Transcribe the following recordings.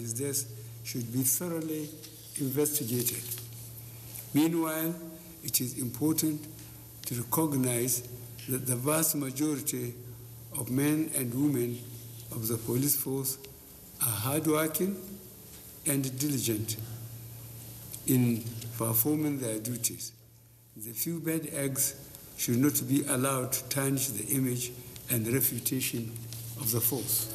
his death should be thoroughly investigated. Meanwhile, it is important to recognize that the vast majority of men and women of the police force are hardworking and diligent in performing their duties. The few bad eggs should not be allowed to tarnish the image and reputation of the force.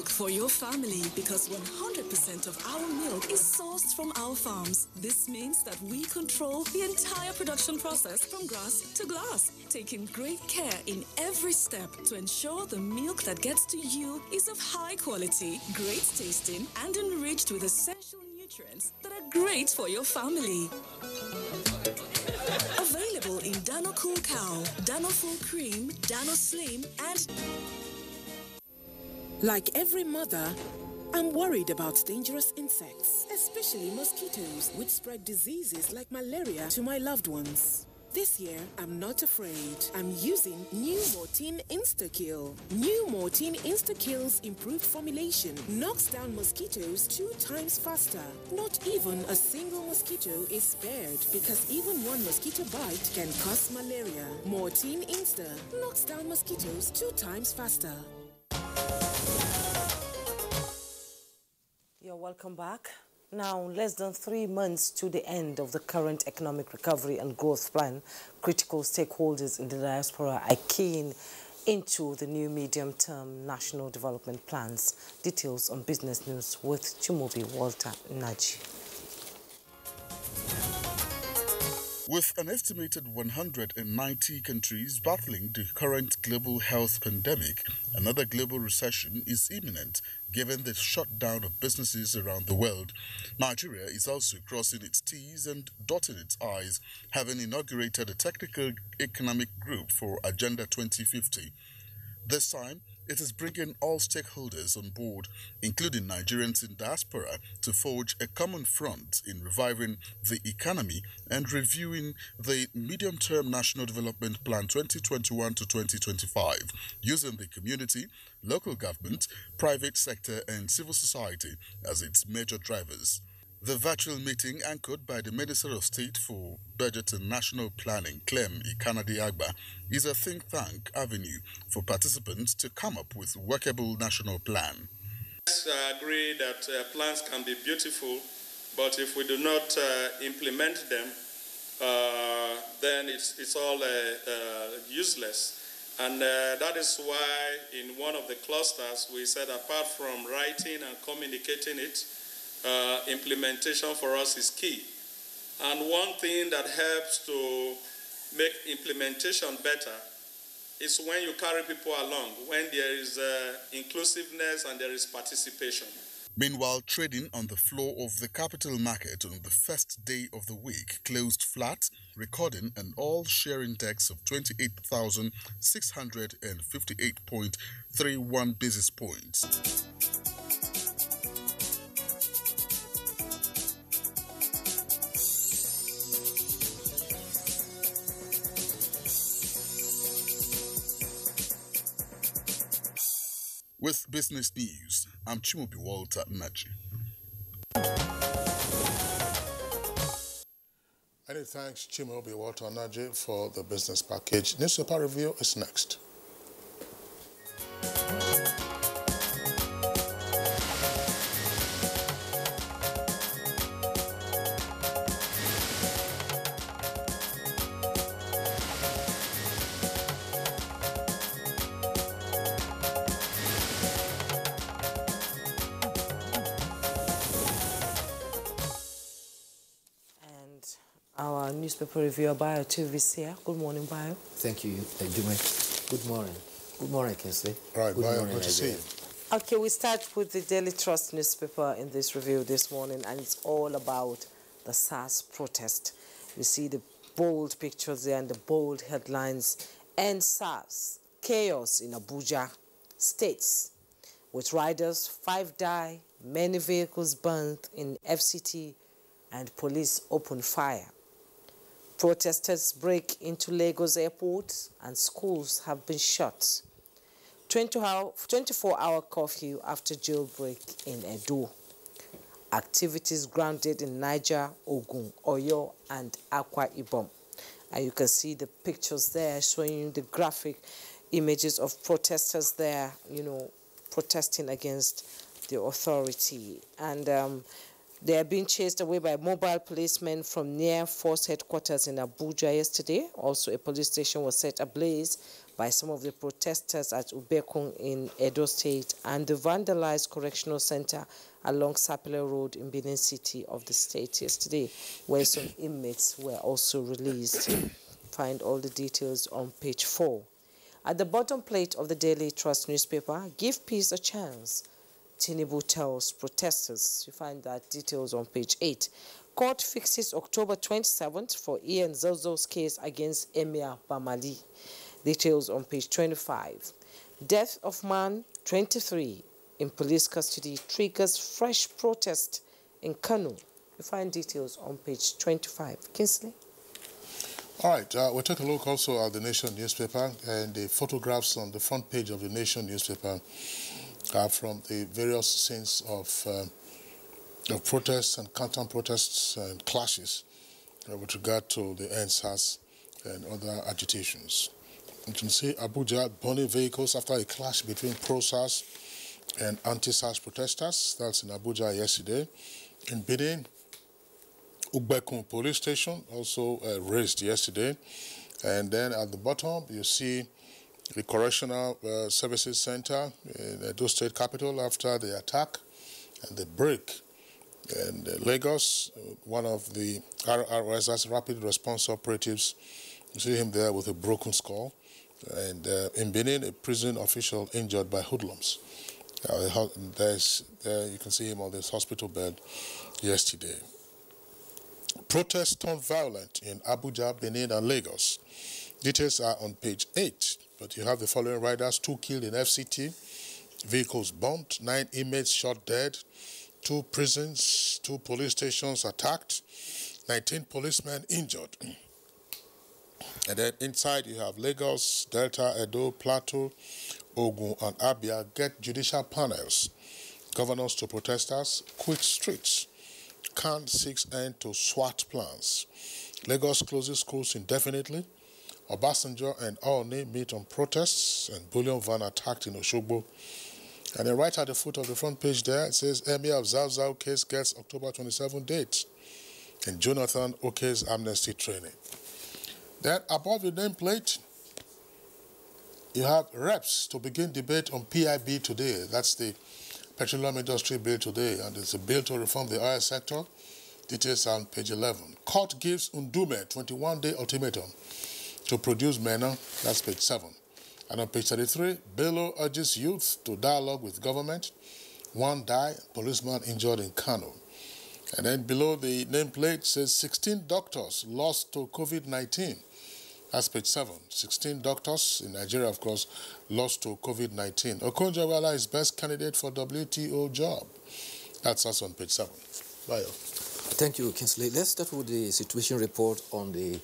For your family, because 100% of our milk is sourced from our farms. This means that we control the entire production process from grass to glass, taking great care in every step to ensure the milk that gets to you is of high quality, great tasting, and enriched with essential nutrients that are great for your family. Available in Dano Cool Cow, Dano Full Cream, Dano Slim, and... Like every mother, I'm worried about dangerous insects, especially mosquitoes, which spread diseases like malaria to my loved ones. This year, I'm not afraid. I'm using New Mortein Insta-Kill. New Mortein Insta-Kill's improved formulation knocks down mosquitoes 2 times faster. Not even a single mosquito is spared, because even one mosquito bite can cause malaria. Mortein Insta knocks down mosquitoes 2 times faster. You're welcome back. Now, less than 3 months to the end of the current economic recovery and growth plan, critical stakeholders in the diaspora are keen into the new medium-term national development plans. Details on Business News with Chimobi Walter Naji. With an estimated 190 countries battling the current global health pandemic, another global recession is imminent given the shutdown of businesses around the world. Nigeria is also crossing its T's and dotting its I's, having inaugurated a technical economic group for Agenda 2050. This time, it is bringing all stakeholders on board, including Nigerians in diaspora, to forge a common front in reviving the economy and reviewing the Medium-Term National Development Plan 2021 to 2025, using the community, local government, private sector and civil society as its major drivers. The virtual meeting, anchored by the Minister of State for Budget and National Planning, Clem Ikanadi-Agba, is a think tank avenue for participants to come up with a workable national plan. I agree that plans can be beautiful, but if we do not implement them, then it's all useless. And that is why in one of the clusters we said, apart from writing and communicating it, implementation for us is key. And one thing that helps to make implementation better is when you carry people along, when there is inclusiveness and there is participation. Meanwhile, trading on the floor of the capital market on the first day of the week closed flat, recording an all-share index of 28,658.31 basis points. With Business News, I'm Chimobi Walter Naji. Many thanks, Chimobi Walter Naji, for the business package. Newspaper review is next. Our newspaper reviewer, Bio TV's here. Good morning, Bio. Thank you, Jume. Good morning. Good morning, Kinsley. Right, good Bio, morning, good to see you. Okay, we start with the Daily Trust newspaper in this review this morning, and it's all about the SARS protest. You see the bold pictures there and the bold headlines. End SARS, chaos in Abuja states. With riders, 5 die, many vehicles burnt in FCT, and police open fire. Protesters break into Lagos airport and schools have been shut. 24-hour curfew after jailbreak in Edo. Activities grounded in Niger, Ogun, Oyo, and Akwa Ibom. And you can see the pictures there showing you the graphic images of protesters there, protesting against the authority. And they are being chased away by mobile policemen from near force headquarters in Abuja yesterday. Also, a police station was set ablaze by some of the protesters at Ubekun in Edo State and the vandalized correctional center along Sapele Road in Benin City of the state yesterday, where some inmates were also released. Find all the details on page 4. At the bottom plate of the Daily Trust newspaper, give peace a chance. Tinubu tells protesters. You find that details on page 8. Court fixes October 27th for Ian Zozo's case against Emir Bamali. Details on page 25. Death of man 23 in police custody triggers fresh protest in Kano. You find details on page 25. Kingsley? All right, we'll take a look also at the Nation newspaper, and the photographs on the front page of the Nation newspaper are from the various scenes of protests and counter-protests and clashes with regard to the NSAS and other agitations. You can see Abuja burning vehicles after a clash between pro-SARS and anti-SARS protesters. That's in Abuja yesterday. In Benin, Ubekun police station also raised yesterday. And then at the bottom, you see the Correctional Services Center in Edo State capital after the attack and the break. And Lagos, one of the RRS's rapid response operatives, you see him there with a broken skull. And in Benin, a prison official injured by hoodlums. There you can see him on this hospital bed yesterday. Protests turned violent in Abuja, Benin, and Lagos. Details are on page 8, but you have the following riders: 2 killed in FCT, vehicles bombed, 9 inmates shot dead, 2 prisons, 2 police stations attacked, 19 policemen injured. And then inside you have Lagos, Delta, Edo, Plateau, Ogun, and Abia get judicial panels. Governors to protesters, quit streets. Can 6 end to SWAT plans. Lagos closes schools indefinitely. Obasanjo and Aone meet on protests, and bullion van attacked in Oshogbo. And then right at the foot of the front page there, it says Emir of Zauzau case gets October 27 date. And Jonathan Oke's amnesty training. Then above the nameplate, you have reps to begin debate on PIB today. That's the petroleum industry bill today, and it's a bill to reform the oil sector. Details are on page 11. Court gives Undume 21-day ultimatum to produce MENA. That's page 7. And on page 33, Bello urges youth to dialogue with government. 1 died, policeman injured in Kano. And then below the nameplate says 16 doctors lost to COVID-19. That's page 7. 16 doctors in Nigeria, of course, lost to COVID-19. Okonjo-Iweala is best candidate for WTO job. That's us on page 7. Bayo. Thank you, Kingsley. Let's start with the situation report on the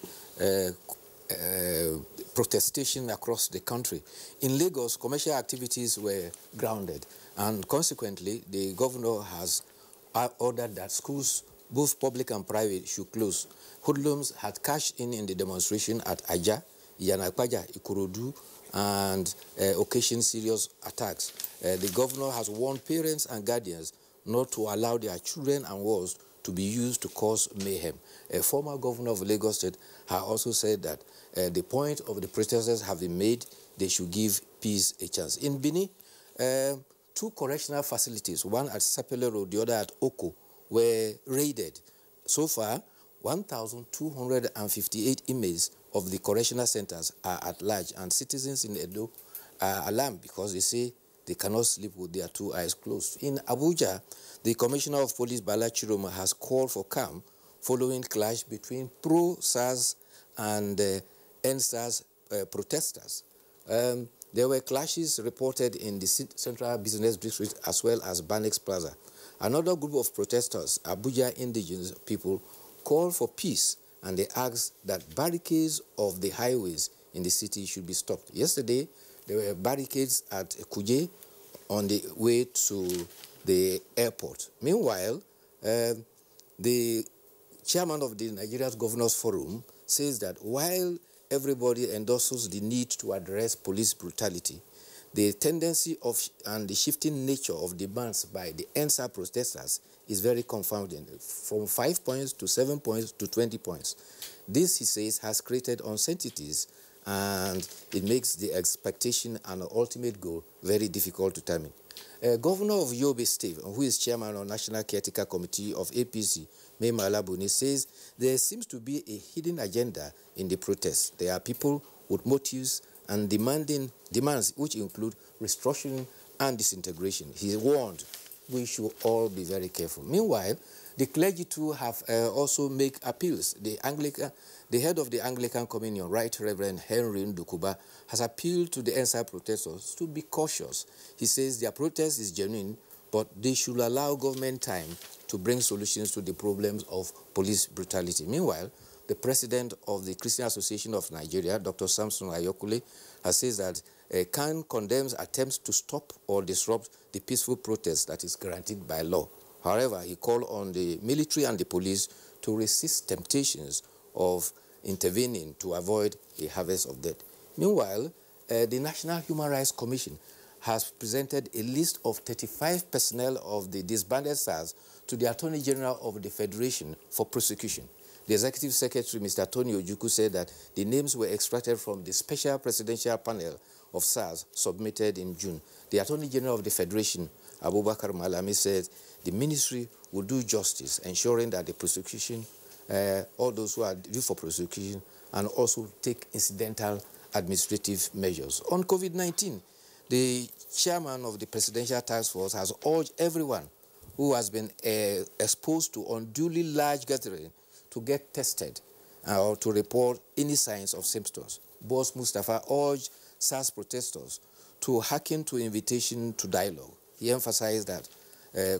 protestation across the country. In Lagos, commercial activities were grounded, and consequently, the governor has ordered that schools, both public and private, should close. Hoodlums had cashed in the demonstration at Aja, Yanakpaja, Ikorodu, and occasioned serious attacks. The governor has warned parents and guardians not to allow their children and wards to be used to cause mayhem. A former governor of Lagos State has also said that the point of the protesters have been made, they should give peace a chance. In Benin, 2 correctional facilities, one at Sapele Road, the other at Oko, were raided. So far, 1,258 inmates of the correctional centers are at large, and citizens in Edo are alarmed because they say they cannot sleep with their 2 eyes closed. In Abuja, the Commissioner of Police, Bala Chiroma, has called for calm following clash between pro-SARS and NSAS protesters. There were clashes reported in the Central Business District as well as Banex Plaza. Another group of protesters, Abuja indigenous people, called for peace and they asked that barricades of the highways in the city should be stopped. Yesterday, there were barricades at Kuje on the way to the airport. Meanwhile, the chairman of the Nigerian Governors Forum says that while everybody endorses the need to address police brutality, the tendency of and the shifting nature of demands by the NSA protesters is very confounding, from 5 points to 7 points to 20 points. This, he says, has created uncertainties, and it makes the expectation and ultimate goal very difficult to determine. Governor of Yobe State, who is chairman of National Caretaker Committee of APC, Mai Malabuni, says there seems to be a hidden agenda in the protests. There are people with motives and demands which include restructuring and disintegration. He warned we should all be very careful. Meanwhile, the clergy too have also made appeals. The head of the Anglican Communion, Right Reverend Henry Ndukuba, has appealed to the NSA protesters to be cautious. He says their protest is genuine, but they should allow government time to bring solutions to the problems of police brutality. Meanwhile, the president of the Christian Association of Nigeria, Dr. Samson Ayokule, has said that CAN condemns attempts to stop or disrupt the peaceful protest that is guaranteed by law. However, he called on the military and the police to resist temptations of intervening to avoid a harvest of death. Meanwhile, the National Human Rights Commission has presented a list of 35 personnel of the disbanded SARS to the Attorney General of the Federation for prosecution. The Executive Secretary, Mr. Tony Ojukwu, said that the names were extracted from the Special Presidential Panel of SARS submitted in June. The Attorney General of the Federation, Abubakar Malami, said the ministry will do justice, ensuring that the prosecution, all those who are due for prosecution, and also take incidental administrative measures. On COVID-19, the chairman of the Presidential Task Force has urged everyone who has been exposed to unduly large gathering to get tested or to report any signs of symptoms. Boss Mustafa urged SARS protesters to hearken to invitation to dialogue. He emphasized that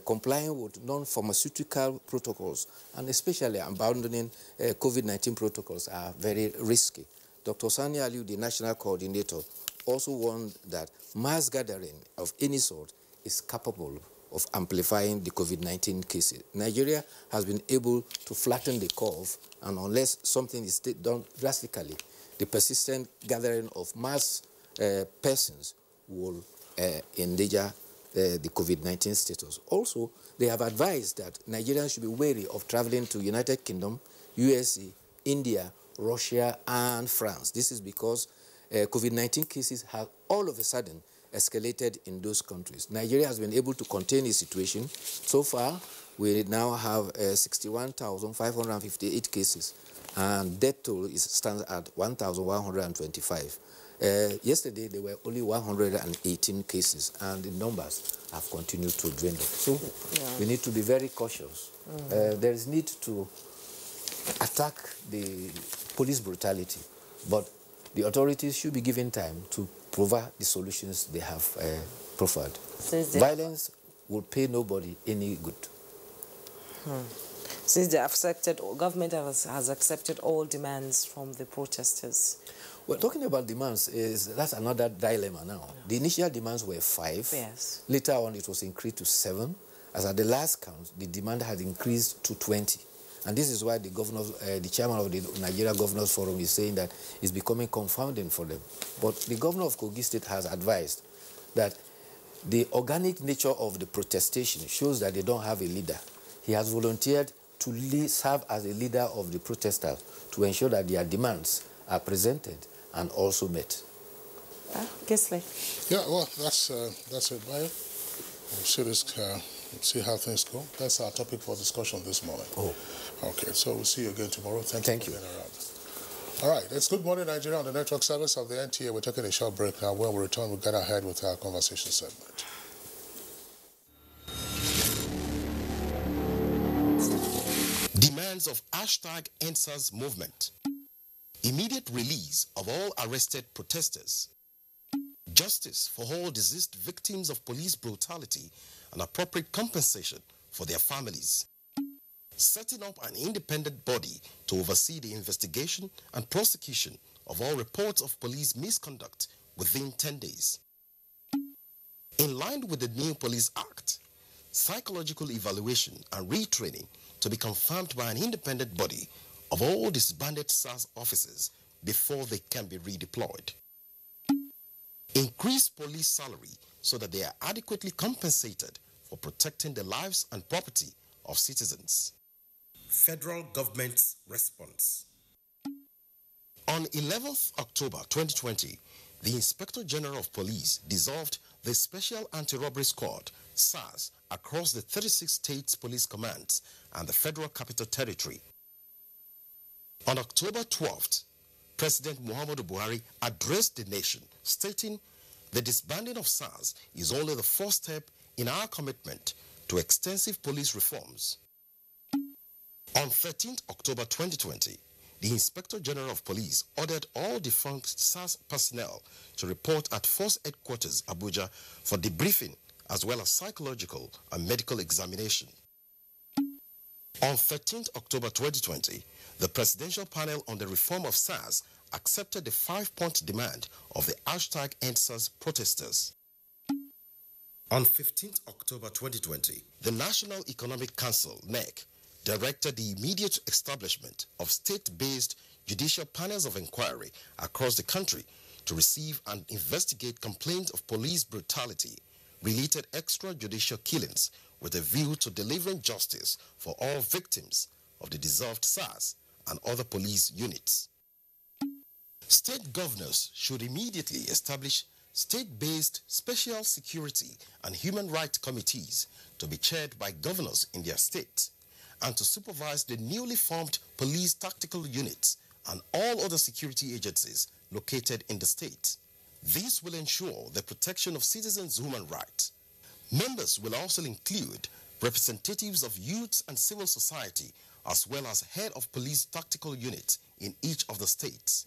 complying with non-pharmaceutical protocols and especially abandoning COVID-19 protocols are very risky. Dr. Sani Aliu, the national coordinator, also warned that mass gathering of any sort is capable of amplifying the COVID-19 cases. Nigeria has been able to flatten the curve, and unless something is done drastically, the persistent gathering of mass persons will endanger the COVID-19 status. Also, they have advised that Nigerians should be wary of traveling to United Kingdom, USA, India, Russia, and France. This is because COVID-19 cases have all of a sudden escalated in those countries. Nigeria has been able to contain the situation. So far, we now have 61,558 cases, and death toll stands at 1,125. Yesterday, there were only 118 cases, and the numbers have continued to dwindle. So we need to be very cautious. There is need to attack the police brutality, but the authorities should be given time to provide the solutions they have proffered. Violence will pay nobody any good. Since the government has accepted all demands from the protesters. Well, talking about demands, that's another dilemma now. Yeah. The initial demands were 5. Yes. Later on, it was increased to 7. As at the last count, the demand had increased to 20. And this is why the chairman of the Nigeria Governors Forum is saying that it's becoming confounding for them. But the governor of Kogi State has advised that the organic nature of the protestation shows that they don't have a leader. He has volunteered to serve as a leader of the protesters to ensure that their demands are presented and also met. Kesley. Yeah, well, that's it, Maya. We'll see how things go. That's our topic for discussion this morning. Oh. Okay, so we'll see you again tomorrow. Thank you for being around. All right, it's Good Morning Nigeria on the network service of the NTA. We're taking a short break now. When we return, we'll get ahead with our conversation segment. Demands of #EndSARS movement. Immediate release of all arrested protesters. Justice for all deceased victims of police brutality and appropriate compensation for their families. setting up an independent body to oversee the investigation and prosecution of all reports of police misconduct within 10 days. In line with the new Police Act, psychological evaluation and retraining to be confirmed by an independent body of all disbanded SARS officers before they can be redeployed. Increase police salary so that they are adequately compensated for protecting the lives and property of citizens. Federal government's response. On 11th October 2020, the Inspector General of Police dissolved the Special Anti-Robbery Squad, SARS, across the 36 states police commands and the Federal Capital Territory. On October 12th, President Muhammadu Buhari addressed the nation, stating, "The disbanding of SARS is only the first step in our commitment to extensive police reforms." On 13th October 2020, the Inspector General of Police ordered all defunct SARS personnel to report at Force Headquarters, Abuja, for debriefing as well as psychological and medical examination. On 13th October 2020, the Presidential Panel on the Reform of SARS accepted the 5-point demand of the #EndSARS protesters. On 15th October 2020, the National Economic Council, NEC, directed the immediate establishment of state-based judicial panels of inquiry across the country to receive and investigate complaints of police brutality, related extrajudicial killings with a view to delivering justice for all victims of the dissolved SARS and other police units. State governors should immediately establish state-based special security and human rights committees to be chaired by governors in their state and to supervise the newly formed police tactical units and all other security agencies located in the state. This will ensure the protection of citizens' human rights. Members will also include representatives of youth and civil society as well as head of police tactical units in each of the states.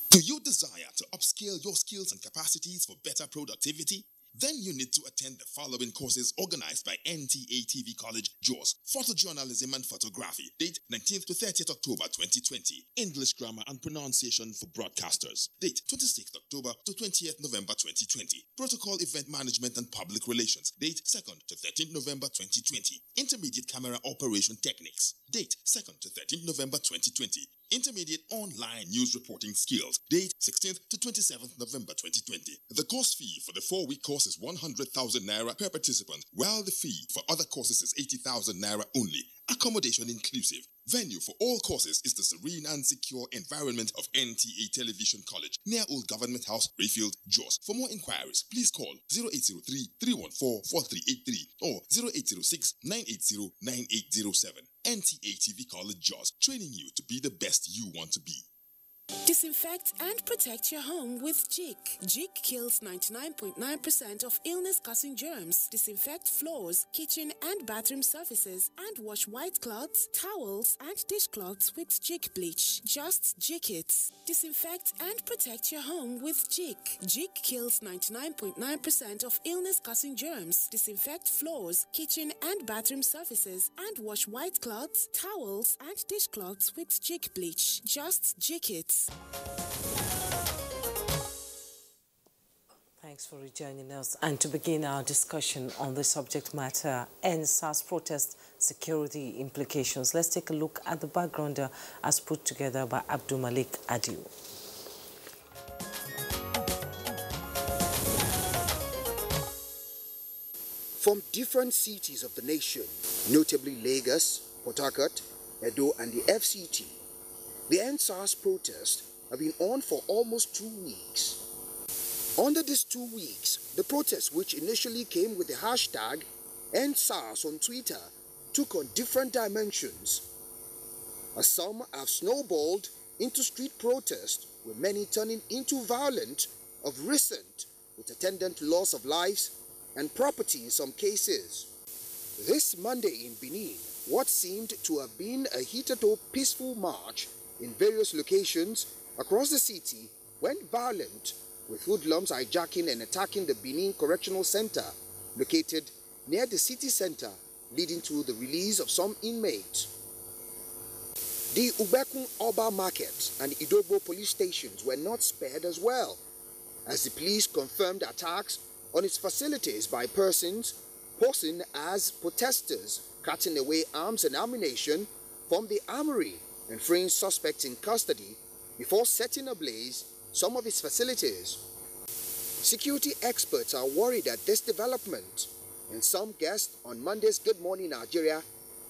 Do you desire to upscale your skills and capacities for better productivity? Then you need to attend the following courses organized by NTA TV College, Jos. Photojournalism and Photography. Date 19th to 30th October 2020. English Grammar and Pronunciation for Broadcasters. Date 26th October to 20th November 2020. Protocol Event Management and Public Relations. Date 2nd to 13th November 2020. Intermediate Camera Operation Techniques. Date 2nd to 13th November 2020. Intermediate Online News Reporting Skills. Date 16th to 27th November 2020. The course fee for the 4-week course is 100,000 naira per participant, while the fee for other courses is 80,000 naira only. Accommodation inclusive. Venue for all courses is the serene and secure environment of NTA Television College, near Old Government House, Rayfield, Jos. For more inquiries, please call 0803-314-4383 or 0806-980-9807. NTA TV College, Jos, training you to be the best you want to be. Disinfect and protect your home with Jik. Jik kills 99.9% of illness-causing germs. Disinfect floors, kitchen and bathroom surfaces, and wash white cloths, towels, and dishcloths with Jik bleach. Just Jik it. Disinfect and protect your home with Jik. Jik kills 99.9% of illness-causing germs. Disinfect floors, kitchen and bathroom surfaces, and wash white cloths, towels, and dishcloths with Jik bleach. Just Jik it. Thanks for rejoining us. And to begin our discussion on the subject matter, End SARS protest security implications, let's take a look at the background as put together by Abdul Malik Adiu. From different cities of the nation, notably Lagos, Port Harcourt, Edo, and the FCT, the End SARS protests have been on for almost 2 weeks. Under these 2 weeks, the protests, which initially came with the hashtag End SARS on Twitter, took on different dimensions, as some have snowballed into street protests, with many turning into violent of recent, with attendant loss of lives and property in some cases. This Monday in Benin, what seemed to have been a hitherto peaceful march in various locations across the city went violent with hoodlums hijacking and attacking the Benin Correctional Center, located near the city center, leading to the release of some inmates. The Ubekun Oba Market and Idobo police stations were not spared as well, as the police confirmed attacks on its facilities by persons posing as protesters, cutting away arms and ammunition from the armory and freeing suspects in custody before setting ablaze some of its facilities. Security experts are worried at this development, and some guests on Monday's Good Morning Nigeria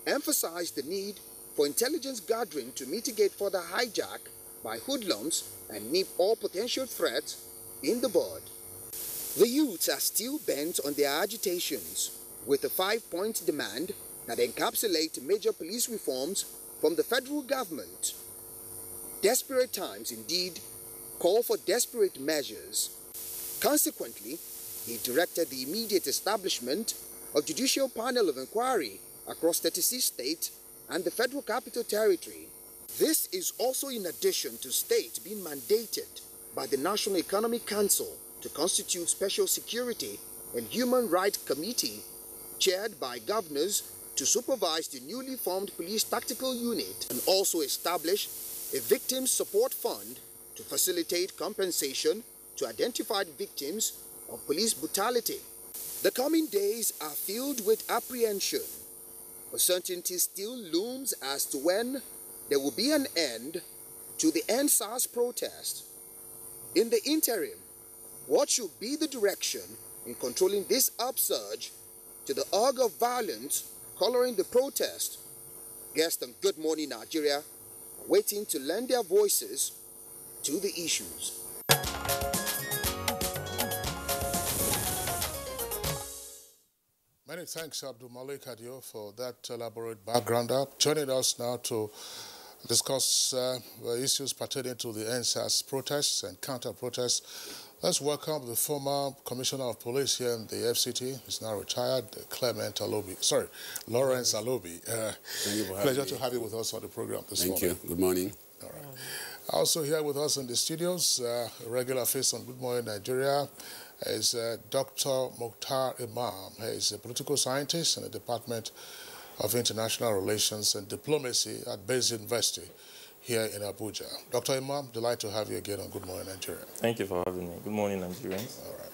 emphasized the need for intelligence gathering to mitigate further hijack by hoodlums and nip all potential threats in the bud. The youths are still bent on their agitations, with a 5-point demand that encapsulate major police reforms from the federal government. Desperate times indeed call for desperate measures. Consequently, he directed the immediate establishment of judicial panel of inquiry across 36 states and the Federal Capital Territory. This is also in addition to states being mandated by the National Economic Council to constitute Special Security and Human Rights Committee, chaired by governors, to supervise the newly formed police tactical unit, and also establish a victim support fund to facilitate compensation to identified victims of police brutality. The coming days are filled with apprehension. Uncertainty still looms as to when there will be an end to the SARS protest. In the interim, what should be the direction in controlling this upsurge to the urge of violence coloring the protest? Guests on Good Morning Nigeria are waiting to lend their voices to the issues. Many thanks, Abdul Malik Adio, for that elaborate background up. Joining us now to discuss issues pertaining to the SARS protests and counter-protests. Let's welcome the former Commissioner of Police here in the FCT. He's now retired, Lawrence Alobi. Pleasure to have you with us on the program this morning. Thank you. Good morning. All right. Also here with us in the studios, a regular face on Good Morning Nigeria, is Dr. Mukhtar Imam. He is a political scientist in the Department of International Relations and Diplomacy at Bayes University here in Abuja. Dr. Imam, delighted to have you again on Good Morning Nigeria. Thank you for having me. Good morning, Nigerians. All right.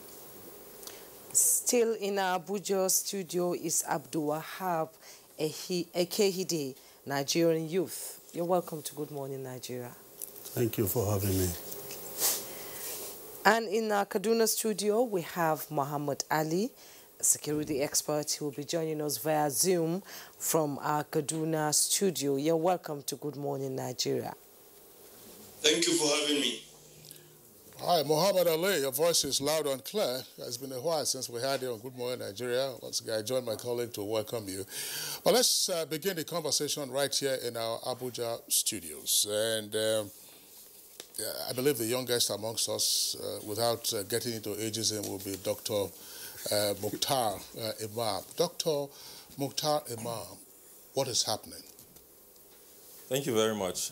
Still in our Abuja studio is Abdul Wahab Ekehide, Nigerian youth. You're welcome to Good Morning Nigeria. Thank you for having me. And in our Kaduna studio, we have Muhammad Ali, a security expert who will be joining us via Zoom from our Kaduna studio. You're welcome to Good Morning Nigeria. Thank you for having me. Hi, Muhammad Ali, your voice is loud and clear. It's been a while since we had you on Good Morning Nigeria. Once again, I joined my colleague to welcome you. But let's begin the conversation right here in our Abuja studios. And I believe the youngest amongst us, without getting into ageism, will be Dr. Mukhtar Imam. Dr. Mukhtar Imam, what is happening? Thank you very much.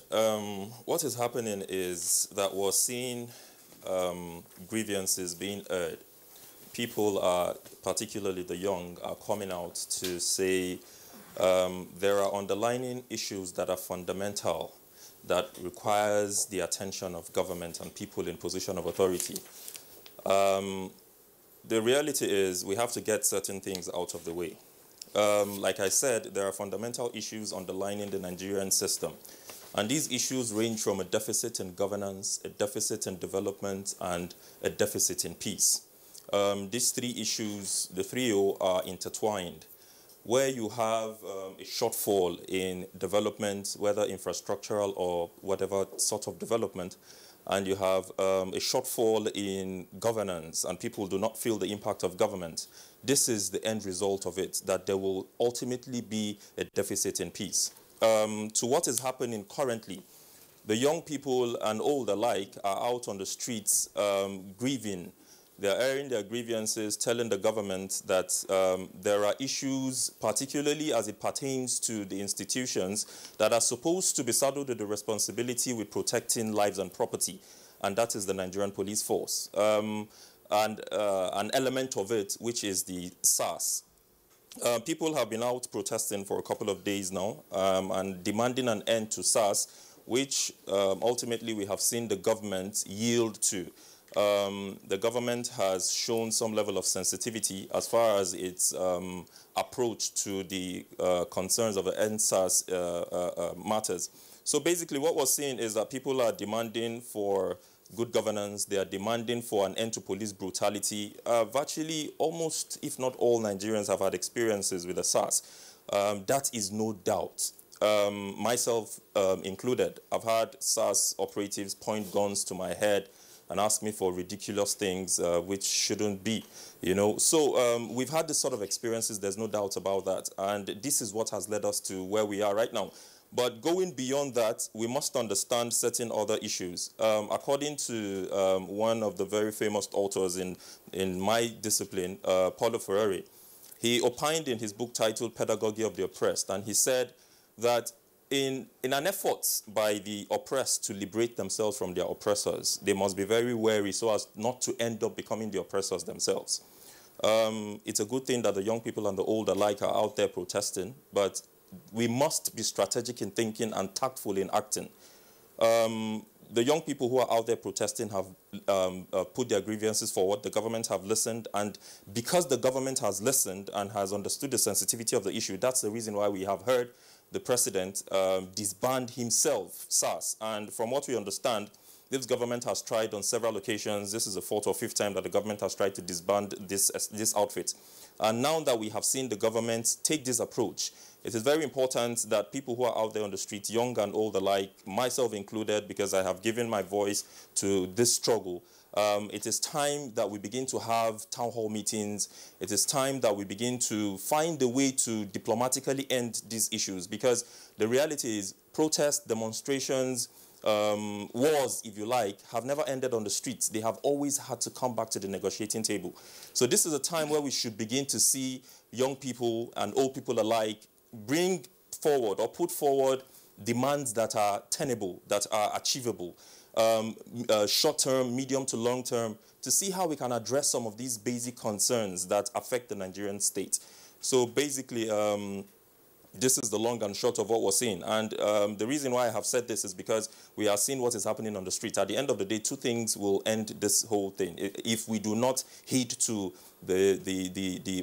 What is happening is that we're seeing grievances being heard. People are, particularly the young, are coming out to say there are underlying issues that are fundamental that requires the attention of government and people in position of authority. The reality is we have to get certain things out of the way. Like I said, there are fundamental issues underlying the Nigerian system. And these issues range from a deficit in governance, a deficit in development, and a deficit in peace. These three issues, the three are intertwined. Where you have a shortfall in development, whether infrastructural or whatever sort of development, and you have a shortfall in governance and people do not feel the impact of government, this is the end result of it, that there will ultimately be a deficit in peace. To what is happening currently, the young people and old alike are out on the streets grieving. They're airing their grievances, telling the government that there are issues, particularly as it pertains to the institutions that are supposed to be saddled with the responsibility with protecting lives and property. and that is the Nigerian police force. And an element of it, which is the SARS. People have been out protesting for a couple of days now and demanding an end to SARS, which ultimately we have seen the government yield to. The government has shown some level of sensitivity as far as its approach to the concerns of the NSAS matters. So basically what we're seeing is that people are demanding for good governance. They are demanding for an end to police brutality. Virtually almost, if not all, Nigerians have had experiences with the SARS. That is no doubt. Myself included. I've had SARS operatives point guns to my head and ask me for ridiculous things which shouldn't be, you know. So we've had this sort of experiences, there's no doubt about that. And this is what has led us to where we are right now. But going beyond that, we must understand certain other issues. According to one of the very famous authors in my discipline, Paulo Freire, he opined in his book titled Pedagogy of the Oppressed, and he said that in an effort by the oppressed to liberate themselves from their oppressors, they must be very wary so as not to end up becoming the oppressors themselves. It's a good thing that the young people and the old alike are out there protesting, but we must be strategic in thinking and tactful in acting. The young people who are out there protesting have put their grievances forward. The government have listened, and because the government has listened and has understood the sensitivity of the issue, that's the reason why we have heard the president disband himself, SARS. And from what we understand, this government has tried on several occasions. This is the 4th or 5th time that the government has tried to disband this outfit. And now that we have seen the government take this approach, it is very important that people who are out there on the street, young and old alike, myself included, because I have given my voice to this struggle, it is time that we begin to have town hall meetings. It is time that we begin to find a way to diplomatically end these issues, because the reality is protests, demonstrations, wars, if you like, have never ended on the streets. They have always had to come back to the negotiating table. So this is a time where we should begin to see young people and old people alike bring forward or put forward demands that are tenable, that are achievable, short-term, medium to long-term, to see how we can address some of these basic concerns that affect the Nigerian state. So basically, this is the long and short of what we're seeing. And the reason why I have said this is because we are seeing what is happening on the street. At the end of the day, two things will end this whole thing. If we do not heed to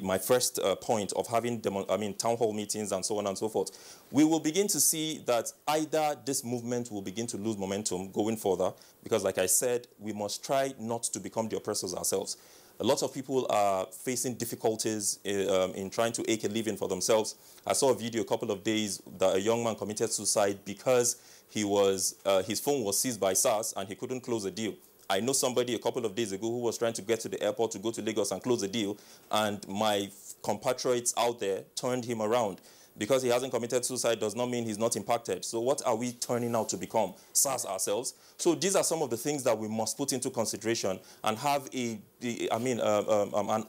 my first point of having town hall meetings and so on and so forth, we will begin to see that either this movement will begin to lose momentum going further, because like I said, we must try not to become the oppressors ourselves. A lot of people are facing difficulties in trying to eke a living for themselves. I saw a video a couple of days that a young man committed suicide because his phone was seized by SARS and he couldn't close a deal. I know somebody a couple of days ago who was trying to get to the airport to go to Lagos and close a deal, and my compatriots out there turned him around. Because he hasn't committed suicide does not mean he's not impacted. So what are we turning out to become? SARS ourselves? So these are some of the things that we must put into consideration and have an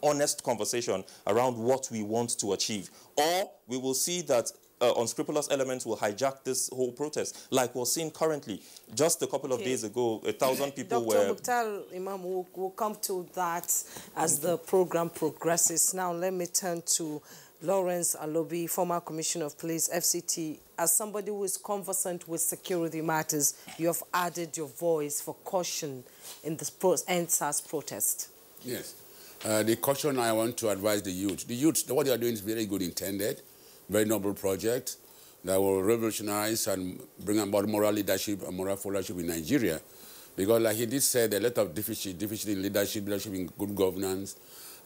honest conversation around what we want to achieve. Or we will see that unscrupulous elements will hijack this whole protest, like we're seeing currently. Just a couple of days ago, 1,000 people were... Dr. Mukhtar Imam, we'll come to that as the program progresses. Now let me turn to Lawrence Alobi, former Commissioner of Police, FCT. As somebody who is conversant with security matters, you have added your voice for caution in the NSAS protest. Yes. The caution I want to advise the youth. The youth, what they are doing is very good intended, very noble project that will revolutionize and bring about moral leadership and moral followership in Nigeria. Because like he did say, there are a lot of deficit in leadership in good governance.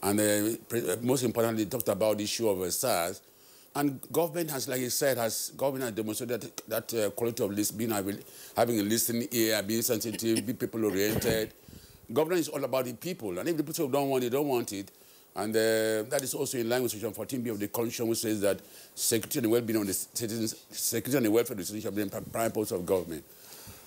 And most importantly, he talked about the issue of SARS. And government has, like he said, government has demonstrated that quality of having a listening ear, being sensitive, be people-oriented. Government is all about the people. And if the people don't want it, they don't want it. And that is also in line with Section 14B of the Constitution, which says that security and well-being of the citizens, security and the welfare of the citizens shall be the prime purpose of government.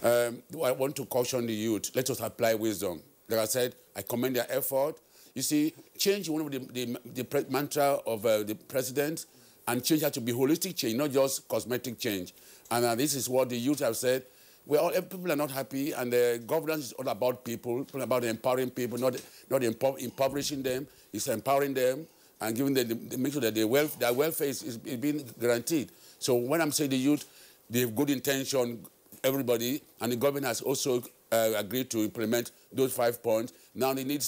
I want to caution the youth. Let us apply wisdom. Like I said, I commend their effort. You see, change is one of the mantra of the president, and change has to be holistic change, not just cosmetic change. And this is what the youth have said. People are not happy, and the governance is all about people, about empowering people, not impoverishing them. It's empowering them and giving them, make sure that their welfare is being guaranteed. So when I'm saying the youth, they have good intention, everybody, and the government has also agreed to implement those 5 points. Now they need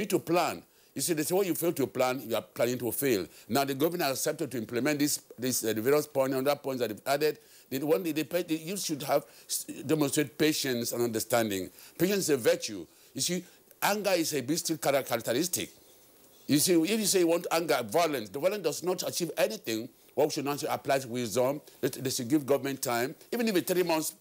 to plan. You see, that's what you fail to plan, you are planning to fail. Now the government has accepted to implement the various points and other points that they've added. The youth should demonstrate patience and understanding. Patience is a virtue. You see, anger is a beastly characteristic. You see, if you say you want anger, violence, the violence does not achieve anything. What should not apply wisdom? They should give government time. Even if it's 3 months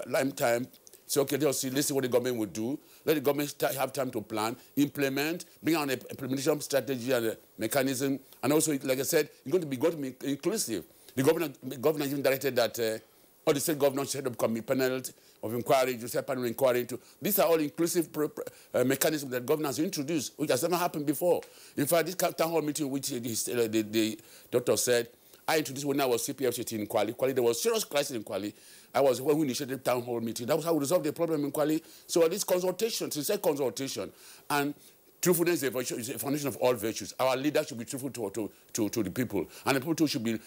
lifetime, so okay, let's see what the government would do. Let the government have time to plan, implement, bring on an implementation strategy and a mechanism. And also, like I said, it's going to be inclusive. The governor even directed that all the state governors should set up panels of inquiry, just a panel inquiry into. These are all inclusive mechanisms that governors introduced, which has never happened before. In fact, this town hall meeting, which the doctor said, I introduced when I was CPFCT in Kwali. There was serious crisis in Kwali. I was when we initiated town hall meeting. That was how we resolved the problem in Kwali. So this consultation, sincere consultation, and truthfulness is a foundation of all virtues. Our leaders should be truthful to the people, and the people too should be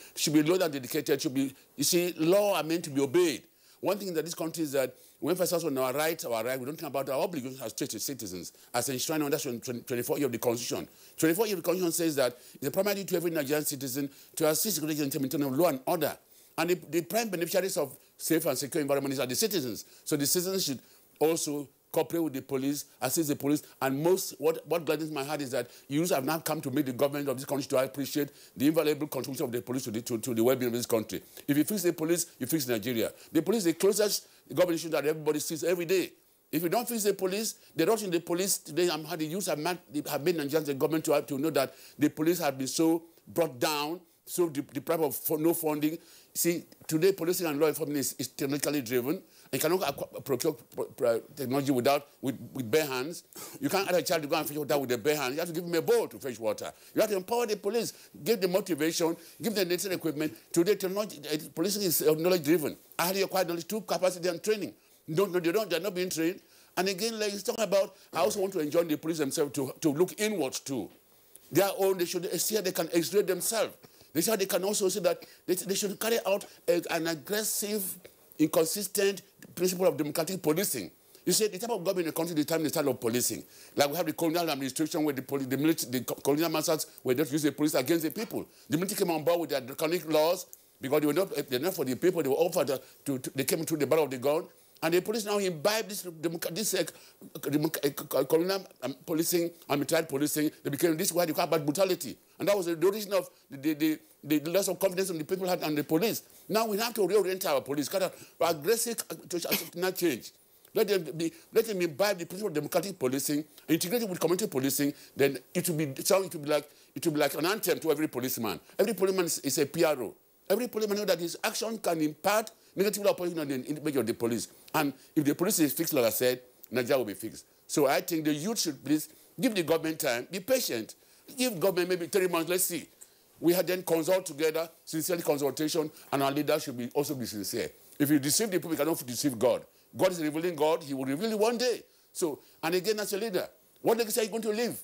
loyal and dedicated. You see, law are meant to be obeyed. One thing that this country is that when first on our rights, we don't think about our obligations as citizens, as enshrined under 24 year of the Constitution. 24 year of the Constitution says that it's a primary duty to every Nigerian citizen to assist the maintain of law and order. And the prime beneficiaries of safe and secure environments are the citizens. So the citizens should also cooperate with the police, assist the police, and what gladdens my heart is that youths have now come to make the government of this country to appreciate the invaluable contribution of the police to the well-being of this country. If you fix the police, you fix Nigeria. The police is the closest government issue that everybody sees every day. If you don't fix the police, the rush in the police today, the youths have made Nigerians the government to know that the police have been so brought down, so deprived of no funding. See, today policing and law enforcement is technically driven. You cannot procure technology with bare hands. You can't ask a child to go and fetch water with a bare hand. You have to give them a bowl to fetch water. You have to empower the police, give them motivation, give them necessary equipment. Today, policing is knowledge-driven. I had acquired knowledge through capacity and training. They're not being trained. And again, like he's talking about, I also want to enjoin the police themselves to look inwards too. Their own, they should see how they can exert themselves. They can also see that they should carry out an aggressive, inconsistent principle of democratic policing. You see, the type of government in the country determines the style of policing. Like we have the colonial administration where the colonial masters were not use the police against the people. The military came on board with their draconic laws because they're not for the people. They were offered they came into the battle of the gun. And the police now imbibe this colonial policing and military policing. They became this way they call about brutality. And that was the origin of the loss of confidence in the people had and the police. Now we have to reorient our police. Kind of aggressive to not change. Let them imbibe the principle of democratic policing, integrated with community policing. Then it will be like an anthem to every policeman. Every policeman is a PRO. Every policeman knows that his action can impart negatively upon the image of the police. And if the police is fixed, like I said, Nigeria will be fixed. So I think the youth should please give the government time, be patient. Give government maybe 3 months, let's see. We had then consult together, sincerely consultation, and our leaders should also be sincere. If you deceive the people, you cannot deceive God. God is a revealing God. He will reveal it one day. So, and again, as a leader, what legacy are you going to leave?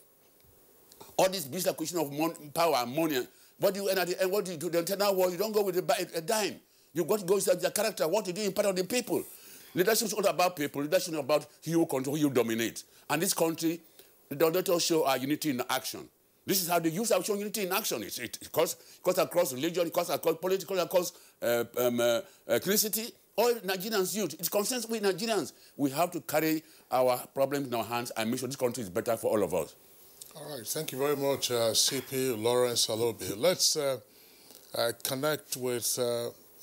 All this business question of power and money. What do you, and at the end, what do you do? The internal war, you don't go with a dime. You've got to go with the character, what you do in part of the people. Leadership is all about people. Leadership is about who you control, who you dominate. And this country, let us show our unity in action. This is how the youth have shown unity in action. It cuts across religion, it cuts across political, it cuts ethnicity. All Nigerians youth, it concerns we Nigerians. We have to carry our problems in our hands and make sure this country is better for all of us. All right, thank you very much, CP Lawrence Alobi. Let's connect with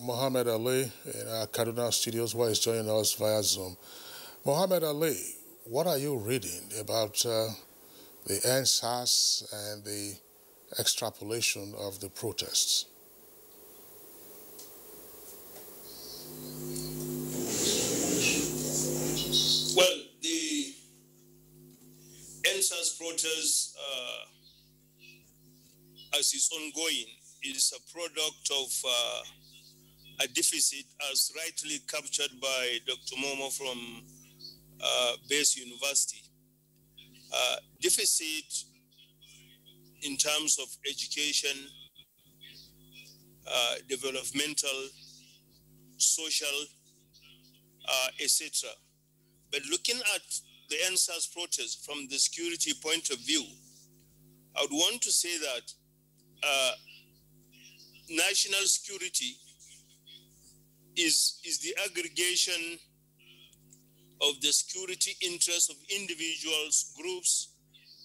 Mohammed Ali in our Kaduna studios, where he's joining us via Zoom. Mohammed Ali, what are you reading about the SARS and the extrapolation of the protests? Well, the SARS protest, as is ongoing, is a product of a deficit, as rightly captured by Dr. Momo from Base University. Deficit in terms of education, developmental, social, etc. But looking at the NSAS protest from the security point of view, I would want to say that national security is the aggregation of the security interests of individuals, groups,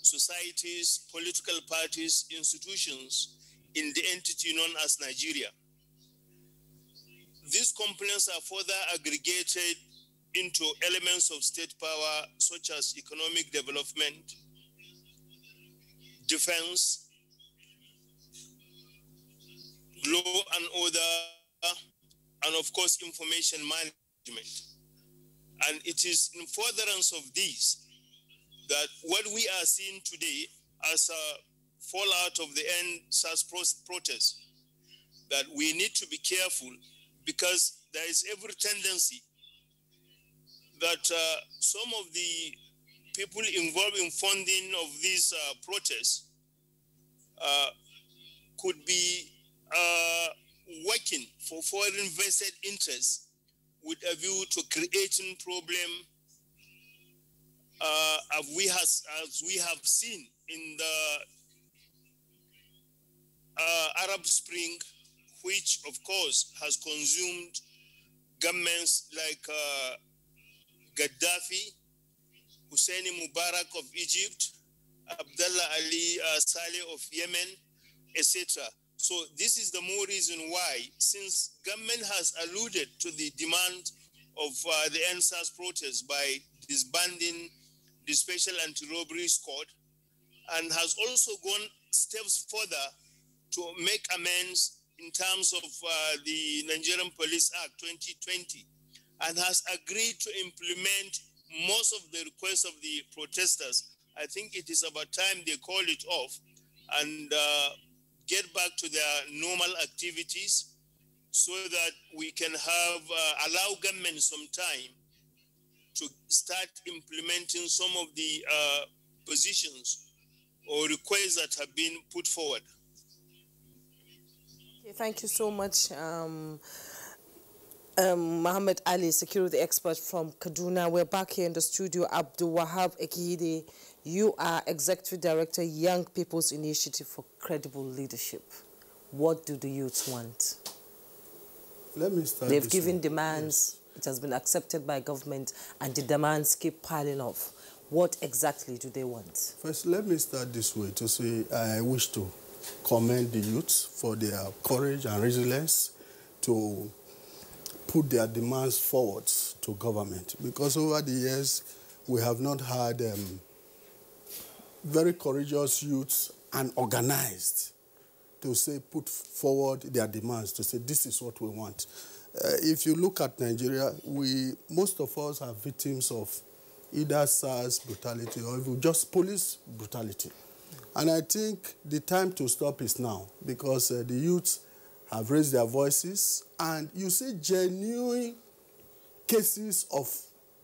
societies, political parties, institutions in the entity known as Nigeria. These components are further aggregated into elements of state power such as economic development, defense, law and order, and of course information management. And it is in furtherance of these that what we are seeing today as a fallout of the NSAS protest, that we need to be careful, because there is every tendency that some of the people involved in funding of these protests could be working for foreign vested interests with a view to creating problem, as we have seen in the Arab Spring, which of course has consumed governments like Gaddafi, Hussein Mubarak of Egypt, Abdullah Ali Saleh of Yemen, etc. So this is the more reason why, since government has alluded to the demand of the NSAS protest by disbanding the Special Anti-Robbery Squad, and has also gone steps further to make amends in terms of the Nigerian Police Act 2020, and has agreed to implement most of the requests of the protesters. I think it is about time they call it off and get back to their normal activities, so that we can have allow government some time to start implementing some of the positions or requests that have been put forward. Okay, thank you so much, Muhammad Ali, security expert from Kaduna. We're back here in the studio. Abdul Wahab Ekide, you are Executive Director, Young People's Initiative for Credible Leadership. What do the youths want? Let me start. They've given demands. Yes. It has been accepted by government, and the demands keep piling up. What exactly do they want? First, let me start this way to say I wish to commend the youth for their courage and resilience to put their demands forward to government, because over the years we have not had very courageous youths and organized to say put forward their demands, to say this is what we want. If you look at Nigeria, most of us are victims of either SARS brutality or even just police brutality. And I think the time to stop is now, because the youths have raised their voices, and you see genuine cases of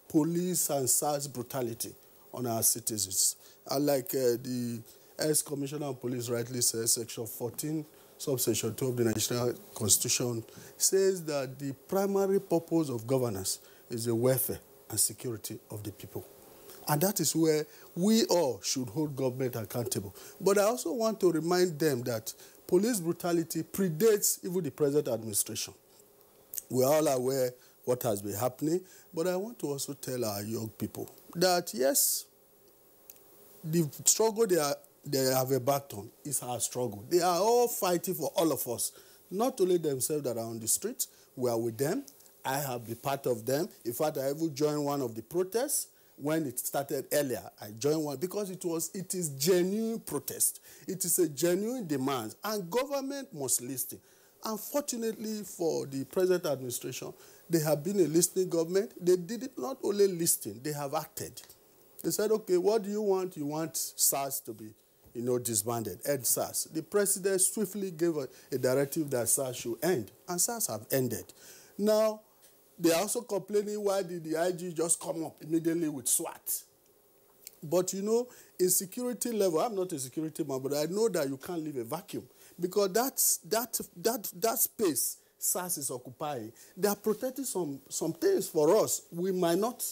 police and SARS brutality on our citizens. And like the ex-Commissioner of Police rightly says, Section 14, subsection 2 of the Nigerian Constitution says that the primary purpose of governance is the welfare and security of the people. And that is where we all should hold government accountable. But I also want to remind them that police brutality predates even the present administration. We are all aware what has been happening, but I want to also tell our young people that, yes, the struggle they have embarked on is our struggle. They are all fighting for all of us, not only themselves that are on the street. We are with them. I have been part of them. In fact, I even joined one of the protests. When it started earlier, I joined one because it is genuine protest. It is a genuine demand, and government must listen. Unfortunately for the present administration, they have been a listening government. They did it not only listen, they have acted. They said, okay, what do you want? You want SARS to be, disbanded, end SARS. The president swiftly gave a directive that SARS should end, and SARS have ended. Now, they are also complaining, why did the IG just come up immediately with SWAT? But in security level, I'm not a security man, but I know that you can't leave a vacuum, because that space SARS is occupying, they are protecting some things for us. We might not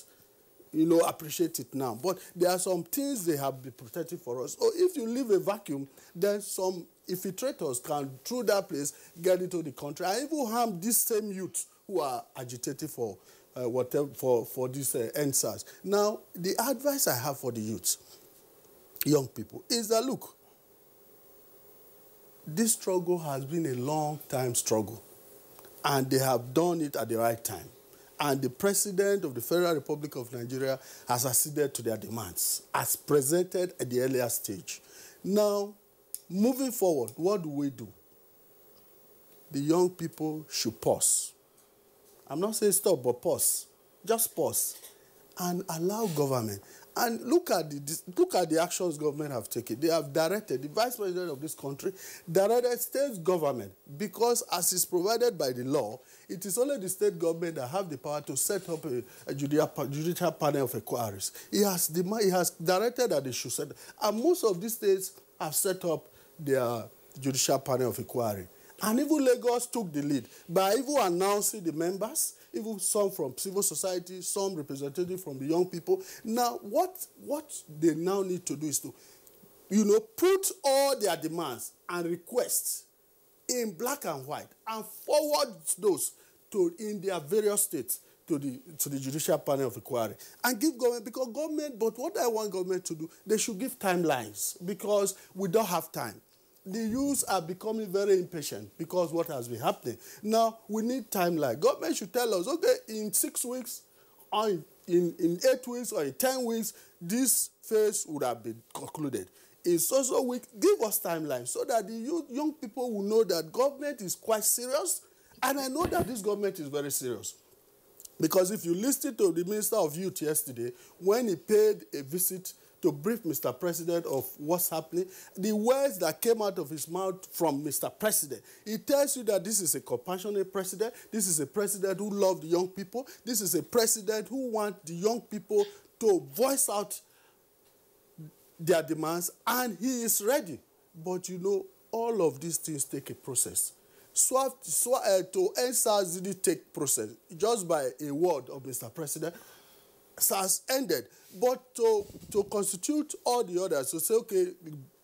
appreciate it now, but there are some things they have been protecting for us. So if you leave a vacuum, then some infiltrators can, through that place, get into the country and even harm these same youths who are agitating for for this end SARS. Now, the advice I have for the youths, young people, is that, look, this struggle has been a long time struggle, and they have done it at the right time. And the President of the Federal Republic of Nigeria has acceded to their demands, as presented at the earlier stage. Now, moving forward, what do we do? The young people should pause. I'm not saying stop, but pause. Just pause and allow government. And look at the actions government have taken. They have directed, the Vice President of this country directed state government, because as is provided by the law, it is only the state government that have the power to set up a judicial panel of inquiries. He has directed that they should set, and most of these states have set up their judicial panel of inquiry. And even Lagos took the lead by even announcing the members, even some from civil society, some representatives from the young people. Now, what they now need to do is to, put all their demands and requests in black and white and forward those in their various states to the judicial panel of inquiry and give government, because government, but what I want government to do, they should give timelines, because we don't have time. The youths are becoming very impatient because what has been happening. Now, we need timeline. Government should tell us, okay, in 6 weeks, or in 8 weeks, or in 10 weeks, this phase would have been concluded. In so week, give us timeline so that the young people will know that government is quite serious. And I know that this government is very serious. Because if you listen to the Minister of Youth yesterday, when he paid a visit to brief Mr. President of what's happening, the words that came out of his mouth from Mr. President, it tells you that this is a compassionate president, this is a president who loves the young people, this is a president who wants the young people to voice out their demands, and he is ready. But all of these things take a process. To end SARS didn't take process. Just by a word of Mr. President, SARS ended. But to constitute all the others, to say, okay,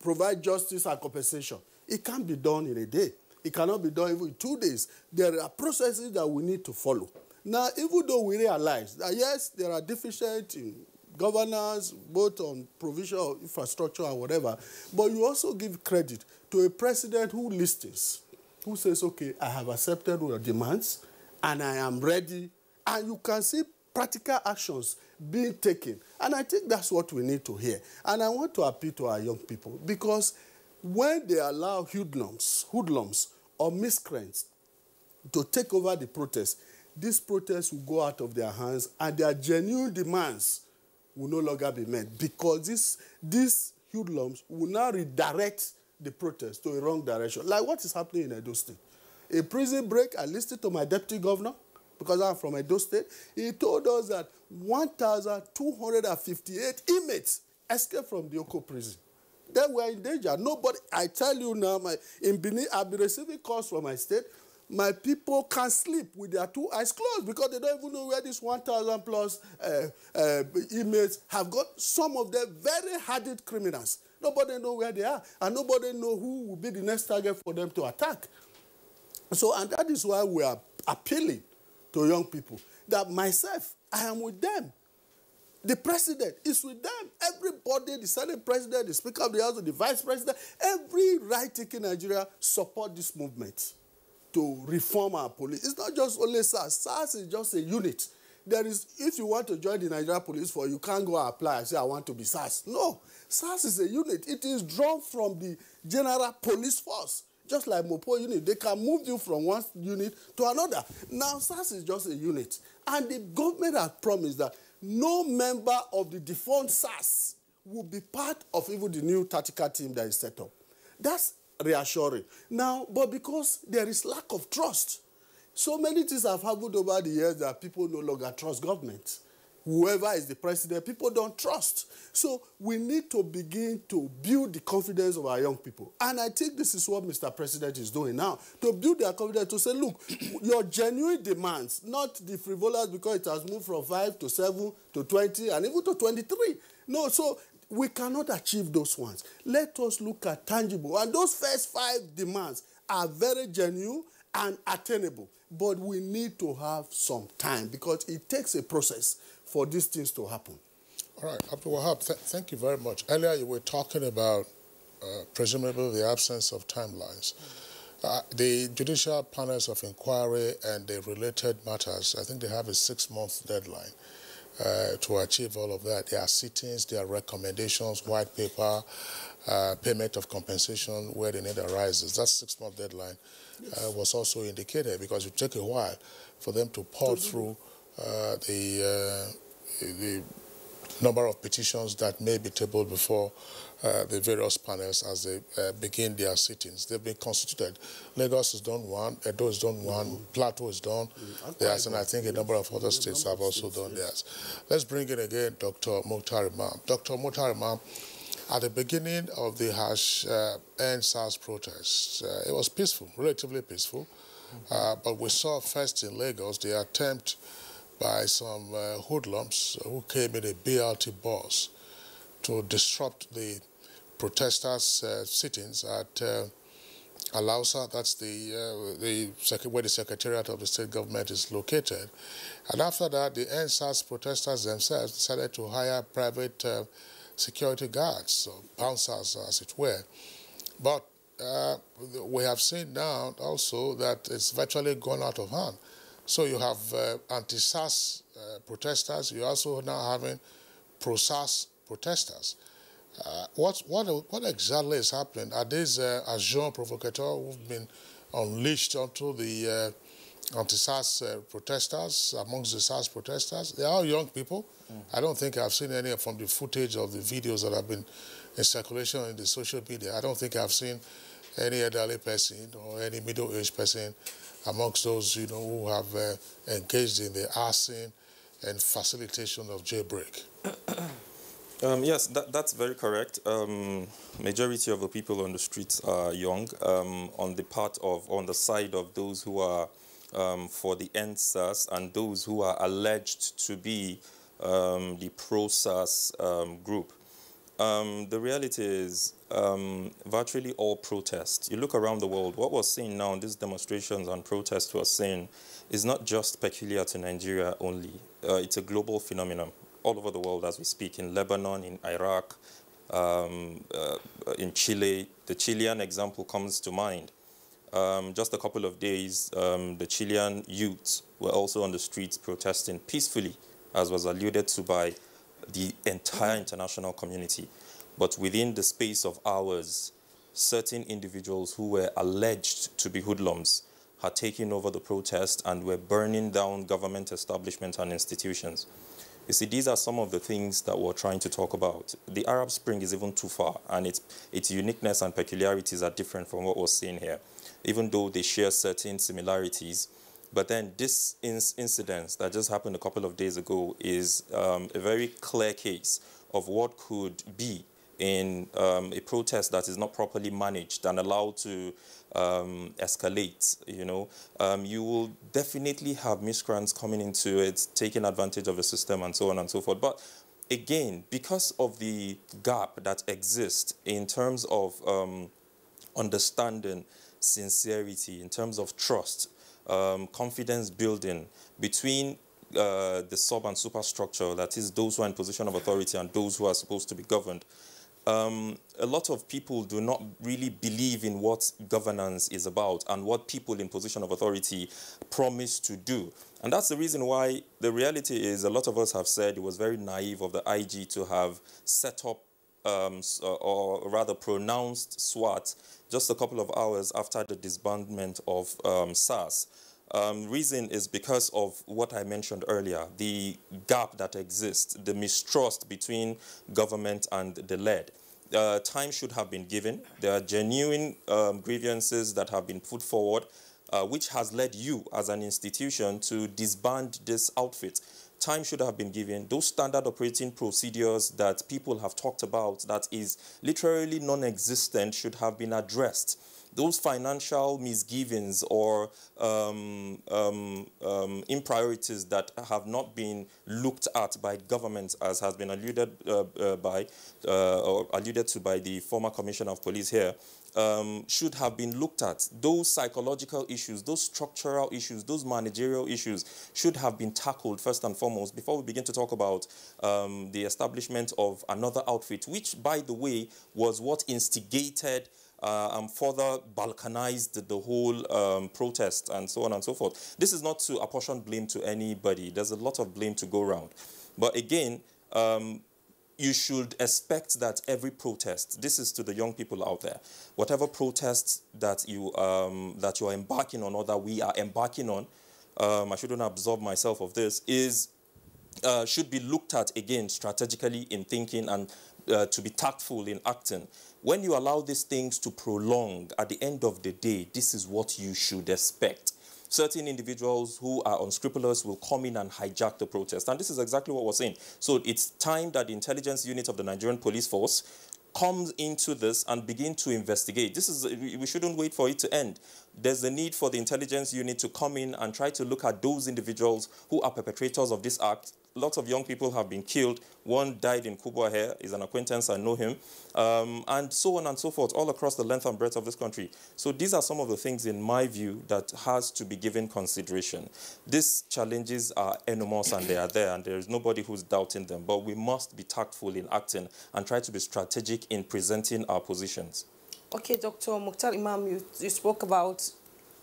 provide justice and compensation, it can't be done in a day. It cannot be done even in 2 days. There are processes that we need to follow. Now, even though we realize that, yes, there are deficits in governance, both on provision of infrastructure and whatever, but you also give credit to a president who listens, who says, okay, I have accepted your demands, and I am ready, and you can see practical actions being taken. And I think that's what we need to hear. And I want to appeal to our young people, because when they allow hoodlums or miscreants to take over the protest, this protest will go out of their hands, and their genuine demands will no longer be met, because these hoodlums will now redirect the protest to a wrong direction, like what is happening in Edo State. A prison break, I listened to my deputy governor, because I'm from Edo State. He told us that 1,258 inmates escaped from the Oko prison. They were in danger. Nobody, I tell you now, in Benin, I've been receiving calls from my state. My people can't sleep with their 2 eyes closed, because they don't even know where these 1,000 plus inmates have got. Some of them very hardened criminals. Nobody knows where they are, and nobody knows who will be the next target for them to attack. So, and that is why we are appealing to young people, that myself, I am with them. The president is with them. Everybody, the Senate president, the Speaker of the House, the Vice President, every right-taking Nigeria support this movement to reform our police. It's not just only SARS. SARS is just a unit. There is, if you want to join the Nigerian police force, you can't go and apply and say, I want to be SARS. No, SARS is a unit. It is drawn from the general police force. Just like Mopo unit, they can move you from one unit to another. Now, SARS is just a unit. And the government has promised that no member of the defunct SARS will be part of even the new tactical team that is set up. That's reassuring. Now, but because there is lack of trust, so many things have happened over the years that people no longer trust government. Whoever is the president, people don't trust. So we need to begin to build the confidence of our young people. And I think this is what Mr. President is doing now, to build their confidence, to say, look, your genuine demands, not the frivolous because it has moved from 5 to 7 to 20 and even to 23. No, so we cannot achieve those ones. Let us look at tangible. And those first 5 demands are very genuine and attainable. But we need to have some time because it takes a process for these things to happen. All right, Abdul Wahab, thank you very much. Earlier you were talking about presumably the absence of timelines. The judicial panels of inquiry and the related matters, I think they have a 6-month deadline to achieve all of that. There are sittings, there are recommendations, white paper, payment of compensation where the need arises. That 6-month deadline was also indicated because it took a while for them to pour through the number of petitions that may be tabled before the various panels as they begin their sittings. They've been constituted. Lagos has done one, Edo has done one, Plateau has done theirs, and I think a number of other states have also done theirs. Let's bring in again Dr. Mukhtar Imam. Dr. Mukhtar Imam, at the beginning of the End SARS protests, it was peaceful, relatively peaceful, but we saw first in Lagos the attempt by some hoodlums who came in a BRT bus to disrupt the protesters' sittings at Alausa. That's where the Secretariat of the State Government is located. And after that, the End SARS protesters themselves decided to hire private security guards, so bouncers, as it were. But we have seen now also that it's virtually gone out of hand. So you have anti-SARS protesters. You're also now having pro-SARS protesters. What exactly is happening? Are these agents provocateurs who've been unleashed onto the anti-SARS protesters, amongst the SARS protesters? They are young people. I don't think I've seen any from the footage of the videos that have been in circulation in the social media. I don't think I've seen any elderly person or any middle-aged person amongst those, who have engaged in the arson and facilitation of jailbreak. Yes, that's very correct. Majority of the people on the streets are young. On the side of those who are for the End SARS and those who are alleged to be the pro-SARS group. The reality is virtually all protests. You look around the world, what we're seeing now in these demonstrations and protests we're seeing is not just peculiar to Nigeria only. It's a global phenomenon all over the world as we speak, in Lebanon, in Iraq, in Chile. The Chilean example comes to mind. Just a couple of days, the Chilean youths were also on the streets protesting peacefully, as was alluded to by the entire international community. But within the space of hours, certain individuals who were alleged to be hoodlums had taken over the protest and were burning down government establishments and institutions. You see, these are some of the things that we're trying to talk about. The Arab Spring is even too far, and its uniqueness and peculiarities are different from what we're seeing here, even though they share certain similarities. But then this incident that just happened a couple of days ago is a very clear case of what could be in a protest that is not properly managed and allowed to escalate. You will definitely have miscreants coming into it, taking advantage of the system and so on and so forth. But again, because of the gap that exists in terms of understanding, sincerity, in terms of trust, confidence building between the sub and superstructure, that is those who are in position of authority and those who are supposed to be governed. A lot of people do not really believe in what governance is about and what people in position of authority promise to do. And that's the reason why the reality is a lot of us have said it was very naive of the IG to have set up or rather pronounced SWAT just a couple of hours after the disbandment of SARS. Reason is because of what I mentioned earlier, the gap that exists, the mistrust between government and the led. Time should have been given. There are genuine grievances that have been put forward, which has led you as an institution to disband this outfit. Time should have been given. Those standard operating procedures that people have talked about that is literally non-existent should have been addressed. Those financial misgivings or impriorities that have not been looked at by government, as has been alluded or alluded to by the former Commissioner of Police here, should have been looked at. Those psychological issues, those structural issues, those managerial issues should have been tackled first and foremost before we begin to talk about the establishment of another outfit, which, by the way, was what instigated and further balkanized the whole protest and so on and so forth. This is not to apportion blame to anybody. There's a lot of blame to go around. But again, you should expect that every protest, this is to the young people out there, whatever protests that you are embarking on or that we are embarking on, I shouldn't absolve myself of this, should be looked at again strategically in thinking and to be tactful in acting. When you allow these things to prolong, at the end of the day, this is what you should expect. Certain individuals who are unscrupulous will come in and hijack the protest. And this is exactly what we're saying. So it's time that the intelligence unit of the Nigerian police force comes into this and begin to investigate. We shouldn't wait for it to end. There's a need for the intelligence unit to come in and try to look at those individuals who are perpetrators of this act. Lots of young people have been killed. One died in Kubwa here, is an acquaintance, I know him, and so on and so forth, all across the length and breadth of this country. So these are some of the things, in my view, that has to be given consideration. These challenges are enormous and they are there, and there is nobody who's doubting them, but we must be tactful in acting and try to be strategic in presenting our positions. Okay, Dr. Mukhtar Imam, you spoke about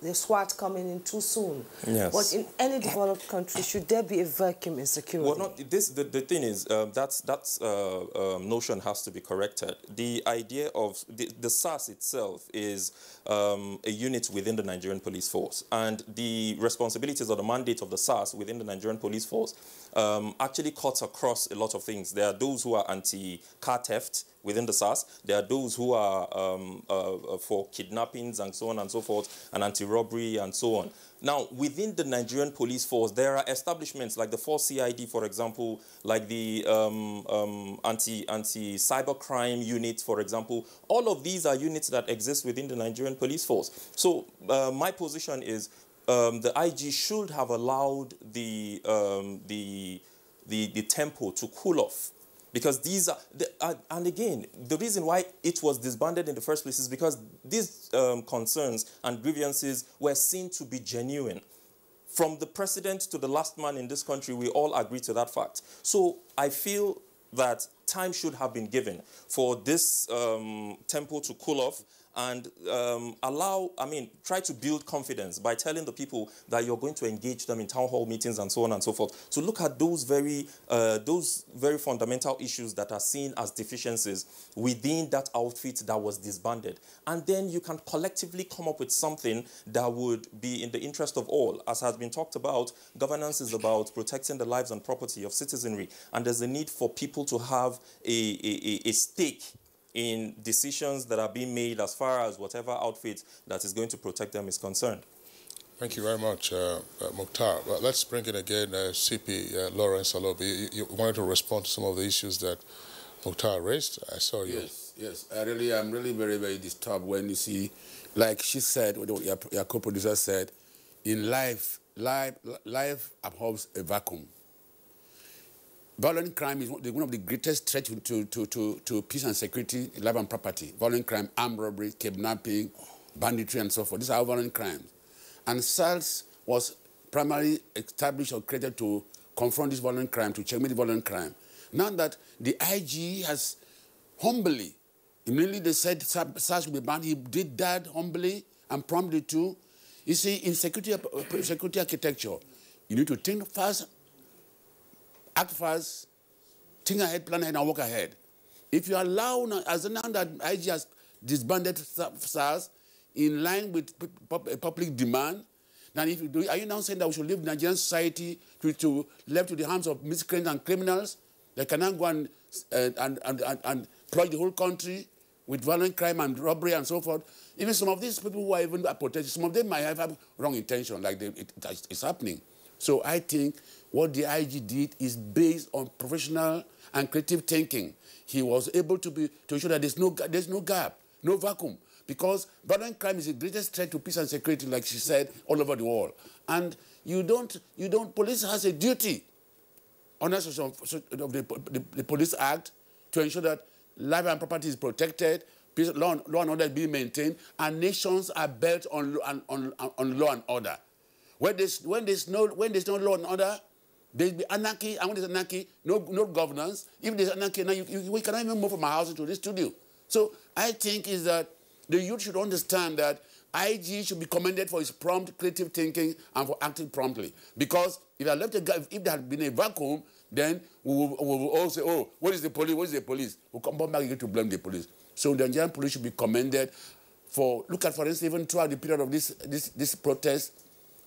the SWAT coming in too soon. Yes. But in any developed country, should there be a vacuum in security? Well, the thing is, that notion has to be corrected. The idea of the SARS itself is a unit within the Nigerian police force. And the responsibilities or the mandate of the SARS within the Nigerian police force actually cuts across a lot of things. There are those who are anti-car theft within the SARS. There are those who are for kidnappings and so on and so forth, and anti-robbery and so on. Now, within the Nigerian police force, there are establishments like the 4CID, for example, like the anti-cybercrime unit, for example. All of these are units that exist within the Nigerian police force. So my position is the IG should have allowed the tempo to cool off. Because these are, and again, the reason why it was disbanded in the first place is because these concerns and grievances were seen to be genuine. From the president to the last man in this country, we all agree to that fact. So I feel that time should have been given for this tempo to cool off and try to build confidence by telling the people that you're going to engage them in town hall meetings and so on and so forth, to look at those very fundamental issues that are seen as deficiencies within that outfit that was disbanded. And then you can collectively come up with something that would be in the interest of all. As has been talked about, governance is about protecting the lives and property of citizenry, and there's a need for people to have a stake in decisions that are being made as far as whatever outfit that is going to protect them is concerned. Thank you very much, Mukhtar. Well, let's bring in again CP Lawrence Alobi. You wanted to respond to some of the issues that Mukhtar raised. I saw you. Yes. I'm really very, very disturbed when you see, like she said, what your co-producer said, in life abhors a vacuum. Violent crime is one of the greatest threats to peace and security, life and property. Violent crime, armed robbery, kidnapping, banditry, and so forth. These are violent crimes. And SARS was primarily established or created to confront this violent crime, to checkmate violent crime. Now that the IG has humbly, immediately they said SARS should be banned, he did that humbly and promptly too. You see, in security architecture, you need to think fast, act fast, think ahead, plan ahead, and work ahead. If you allow, as now that IG has disbanded SARS in line with public demand, Now, if you do, are you now saying that we should leave Nigerian society to left to the hands of miscreants and criminals that can now go and plunge the whole country with violent crime and robbery and so forth? Even some of these people who are even protected, some of them might have wrong intention, like it's happening. So I think what the IG did is based on professional and creative thinking. He was able to ensure that there's no gap, no vacuum, because violent crime is the greatest threat to peace and security, like she said, all over the world. And police has a duty under the Police Act to ensure that life and property is protected, peace, law and order is being maintained, and nations are built on law and order. When there's no law and order, there'll be anarchy, and when there's anarchy, no governance. If there's anarchy, now we cannot even move from our house into this studio. So I think is that the youth should understand that IG should be commended for his prompt, creative thinking and for acting promptly. Because if there had been a vacuum, then we will all say, oh, what is the police? What is the police? We'll come back again to blame the police. So the Nigerian police should be commended for instance, even throughout the period of this protest,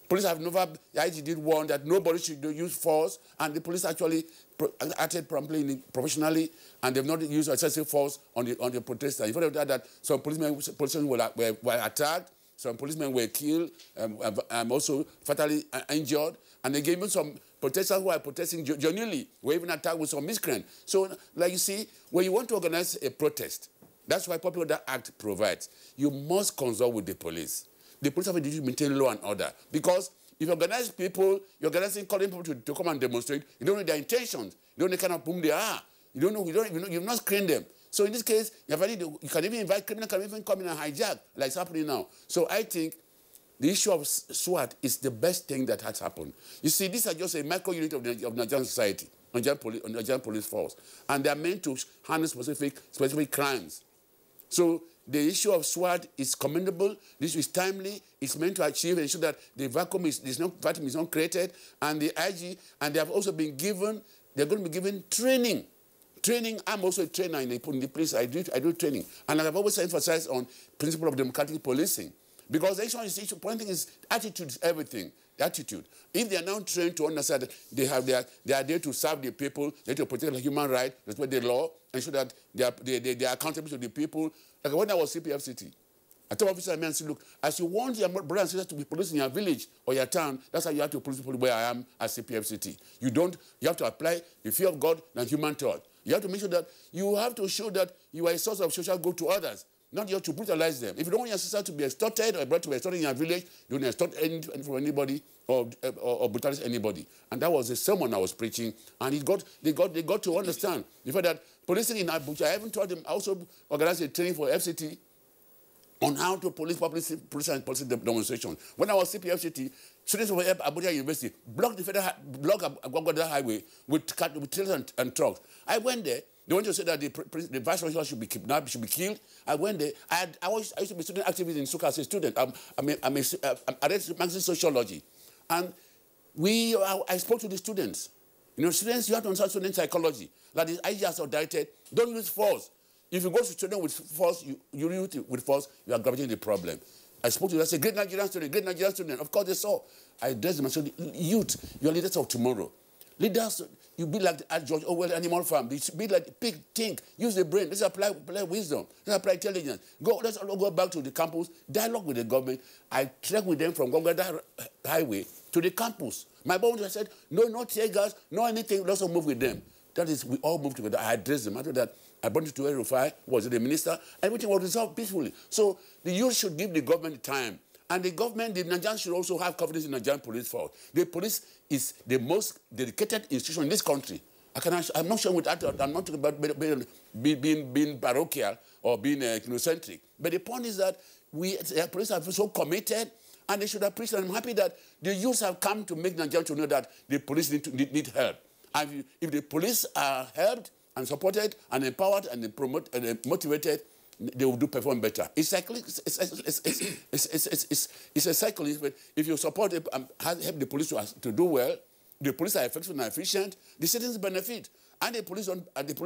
police have never, the IG did warn that nobody should use force, and the police actually acted promptly, professionally, and they've not used excessive force on the protesters. In fact of that, some policemen were attacked, some policemen were killed, also fatally injured, and they gave some protesters who are protesting genuinely were even attacked with some miscreants. So, like you see, when you want to organize a protest, that's why Public Order Act provides. You must consult with the police. The police have a duty to maintain law and order. Because if you organize people, you're organizing, calling people to come and demonstrate, you don't know their intentions. You don't know the kind of whom they are. You've not screened them. So in this case, you can even invite criminals, can even come in and hijack, like it's happening now. So I think the issue of SWAT is the best thing that has happened. You see, these are just a micro unit of Nigerian society, Nigerian police force. And they are meant to handle specific crimes. So the issue of SWAT is commendable. This is timely. It's meant to achieve and ensure that the vacuum is not created. And the IG, and they have also been given, they're going to be given training. I'm also a trainer in the police. I do training. And I've always emphasized on principle of democratic policing. Because the issue, point thing is attitude is everything. The attitude. If they are now trained to understand that they are there to serve the people, they're to protect the human rights, respect the law, ensure that they are accountable to the people. Like when I was CPFCT, I told officers and said, look, as you want your brothers and sisters to be policed in your village or your town, that's how you have to police people where I am as CPFCT. You have to apply the fear of God and human thought. You have to make sure that you have to show that you are a source of social good to others, not just to brutalize them. If you don't want your sister to be extorted or brought to be extorted in your village, you don't extort from anybody or brutalize anybody. And that was the sermon I was preaching. And they got to understand the fact that policing in Abuja, I even taught them, I also organized a training for FCT on how to police and policy demonstration. When I was CPFCT, students from Abuja University blocked Abuja highway with trailers and trucks. I went there. They want to say that the vice president should be kidnapped, should be killed. I went there. I used to be student activist in Suka as a student. I'm marxist sociology. And I spoke to the students. You know, students, you have to understand student psychology. Like the IG has directed, don't use force. If you go to students with force, you use it with force, you are gravitating the problem. I spoke to them, I said, great Nigerian student. Of course they saw. I addressed them and said, youth, you are leaders of tomorrow. Leaders, you be like George Orwell Animal Farm. Be like pig, think, use the brain. Let's apply wisdom. Let's apply intelligence. Let's all go back to the campus, dialogue with the government. I trekked with them from Gongada Highway to the campus. My boss said, no tear gas, no anything. Let's all move with them. That is, we all moved together. I addressed them. After that, I brought it to Erufai, was the minister, and everything was resolved peacefully. So the youth should give the government time. And the government, the Nigerians should also have confidence in the Nigerian police force. The police is the most dedicated institution in this country. I'm not sure I'm not talking about being parochial or being ethnocentric. But the point is that the police are so committed, and they should appreciate. And I'm happy that the youth have come to make Nigerians to know that the police need help. And if the police are helped and supported and empowered and motivated, they will perform better. It's a cycle. If you support it and help the police to do well, the police are effective and efficient, the citizens benefit. And the police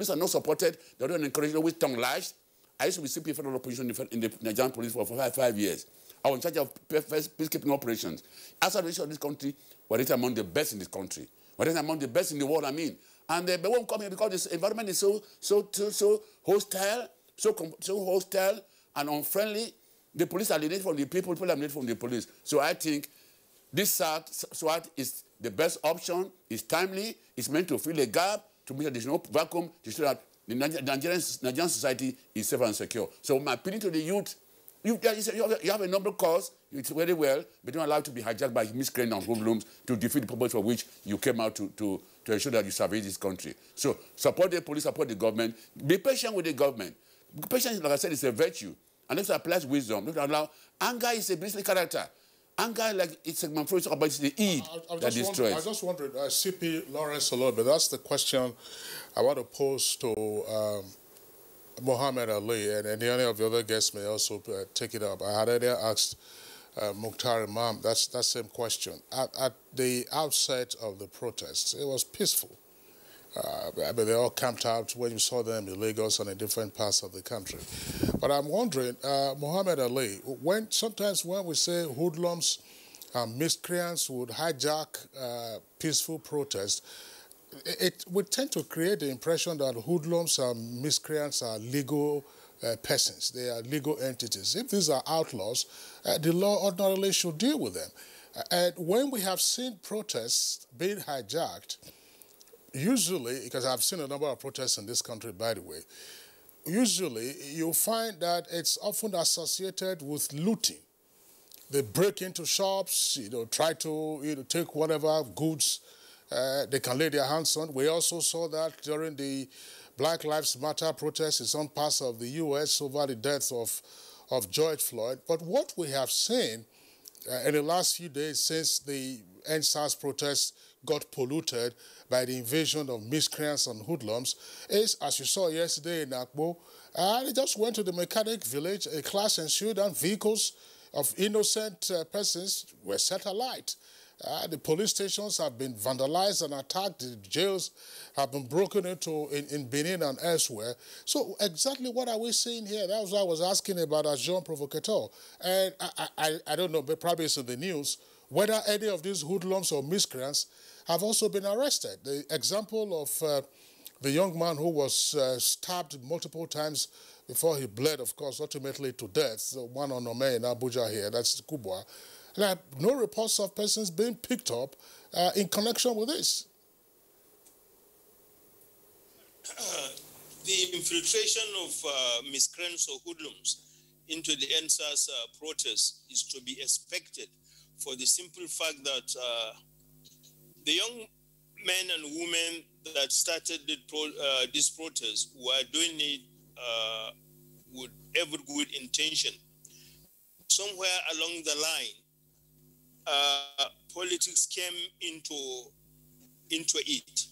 are not supported, they don't encourage, always tongue lashed. I used to be CP federal opposition in the Nigerian police for 5 years. are in charge of peacekeeping operations. As a nation of this country, we're among the best in this country. We're among the best in the world, I mean. And they won't come here because this environment is so hostile, so hostile and unfriendly. The police are alienated from the people are alienated from the police. So I think this SWAT is the best option. It's timely. It's meant to fill a gap, to make sure there's no vacuum, to show that the Nigerian society is safe and secure. So my appeal to the youth, you have a noble cause, it's very well, but don't allow it to be hijacked by miscreants and hoodlums to defeat the purpose for which you came out to ensure that you survey this country. So support the police, support the government. Be patient with the government. Patience, like I said, is a virtue. And this applies wisdom. Don't allow. Anger is a beastly character. Anger, like it's a manifestation, but it's the id that destroys. I just wondered, CP Lawrence a little bit. That's the question I want to pose to Muhammad Ali, and any of the other guests may also take it up. I had earlier asked Mukhtar Imam that same question. At the outset of the protests, it was peaceful. But they all camped out when you saw them in Lagos and in different parts of the country. But I'm wondering, Muhammad Ali, sometimes when we say hoodlums and miscreants would hijack peaceful protests, it would tend to create the impression that hoodlums and miscreants are legal persons. They are legal entities. If these are outlaws, the law ordinarily should deal with them. And when we have seen protests being hijacked, usually, because I've seen a number of protests in this country, by the way, usually you'll find that it's often associated with looting. They break into shops, try to take whatever goods they can lay their hands on. We also saw that during the Black Lives Matter protests in some parts of the U.S. over the death of George Floyd. But what we have seen in the last few days since the SARS protests got polluted by the invasion of miscreants and hoodlums is, as you saw yesterday in Akbo, they just went to the mechanic village, a clash ensued, and vehicles of innocent persons were set alight. The police stations have been vandalized and attacked. The jails have been broken into in Benin and elsewhere. So exactly what are we seeing here? That was what I was asking about as Jean Provocateur. And I don't know, but probably it's in the news, whether any of these hoodlums or miscreants have also been arrested. The example of the young man who was stabbed multiple times before he bled, of course, ultimately to death, the one on Ome in Abuja here, that's Kubwa. There are no reports of persons being picked up in connection with this. The infiltration of miscreants or hoodlums into the NSAS protests is to be expected for the simple fact that the young men and women that started this protest were doing it with every good intention. Somewhere along the line, politics came into it,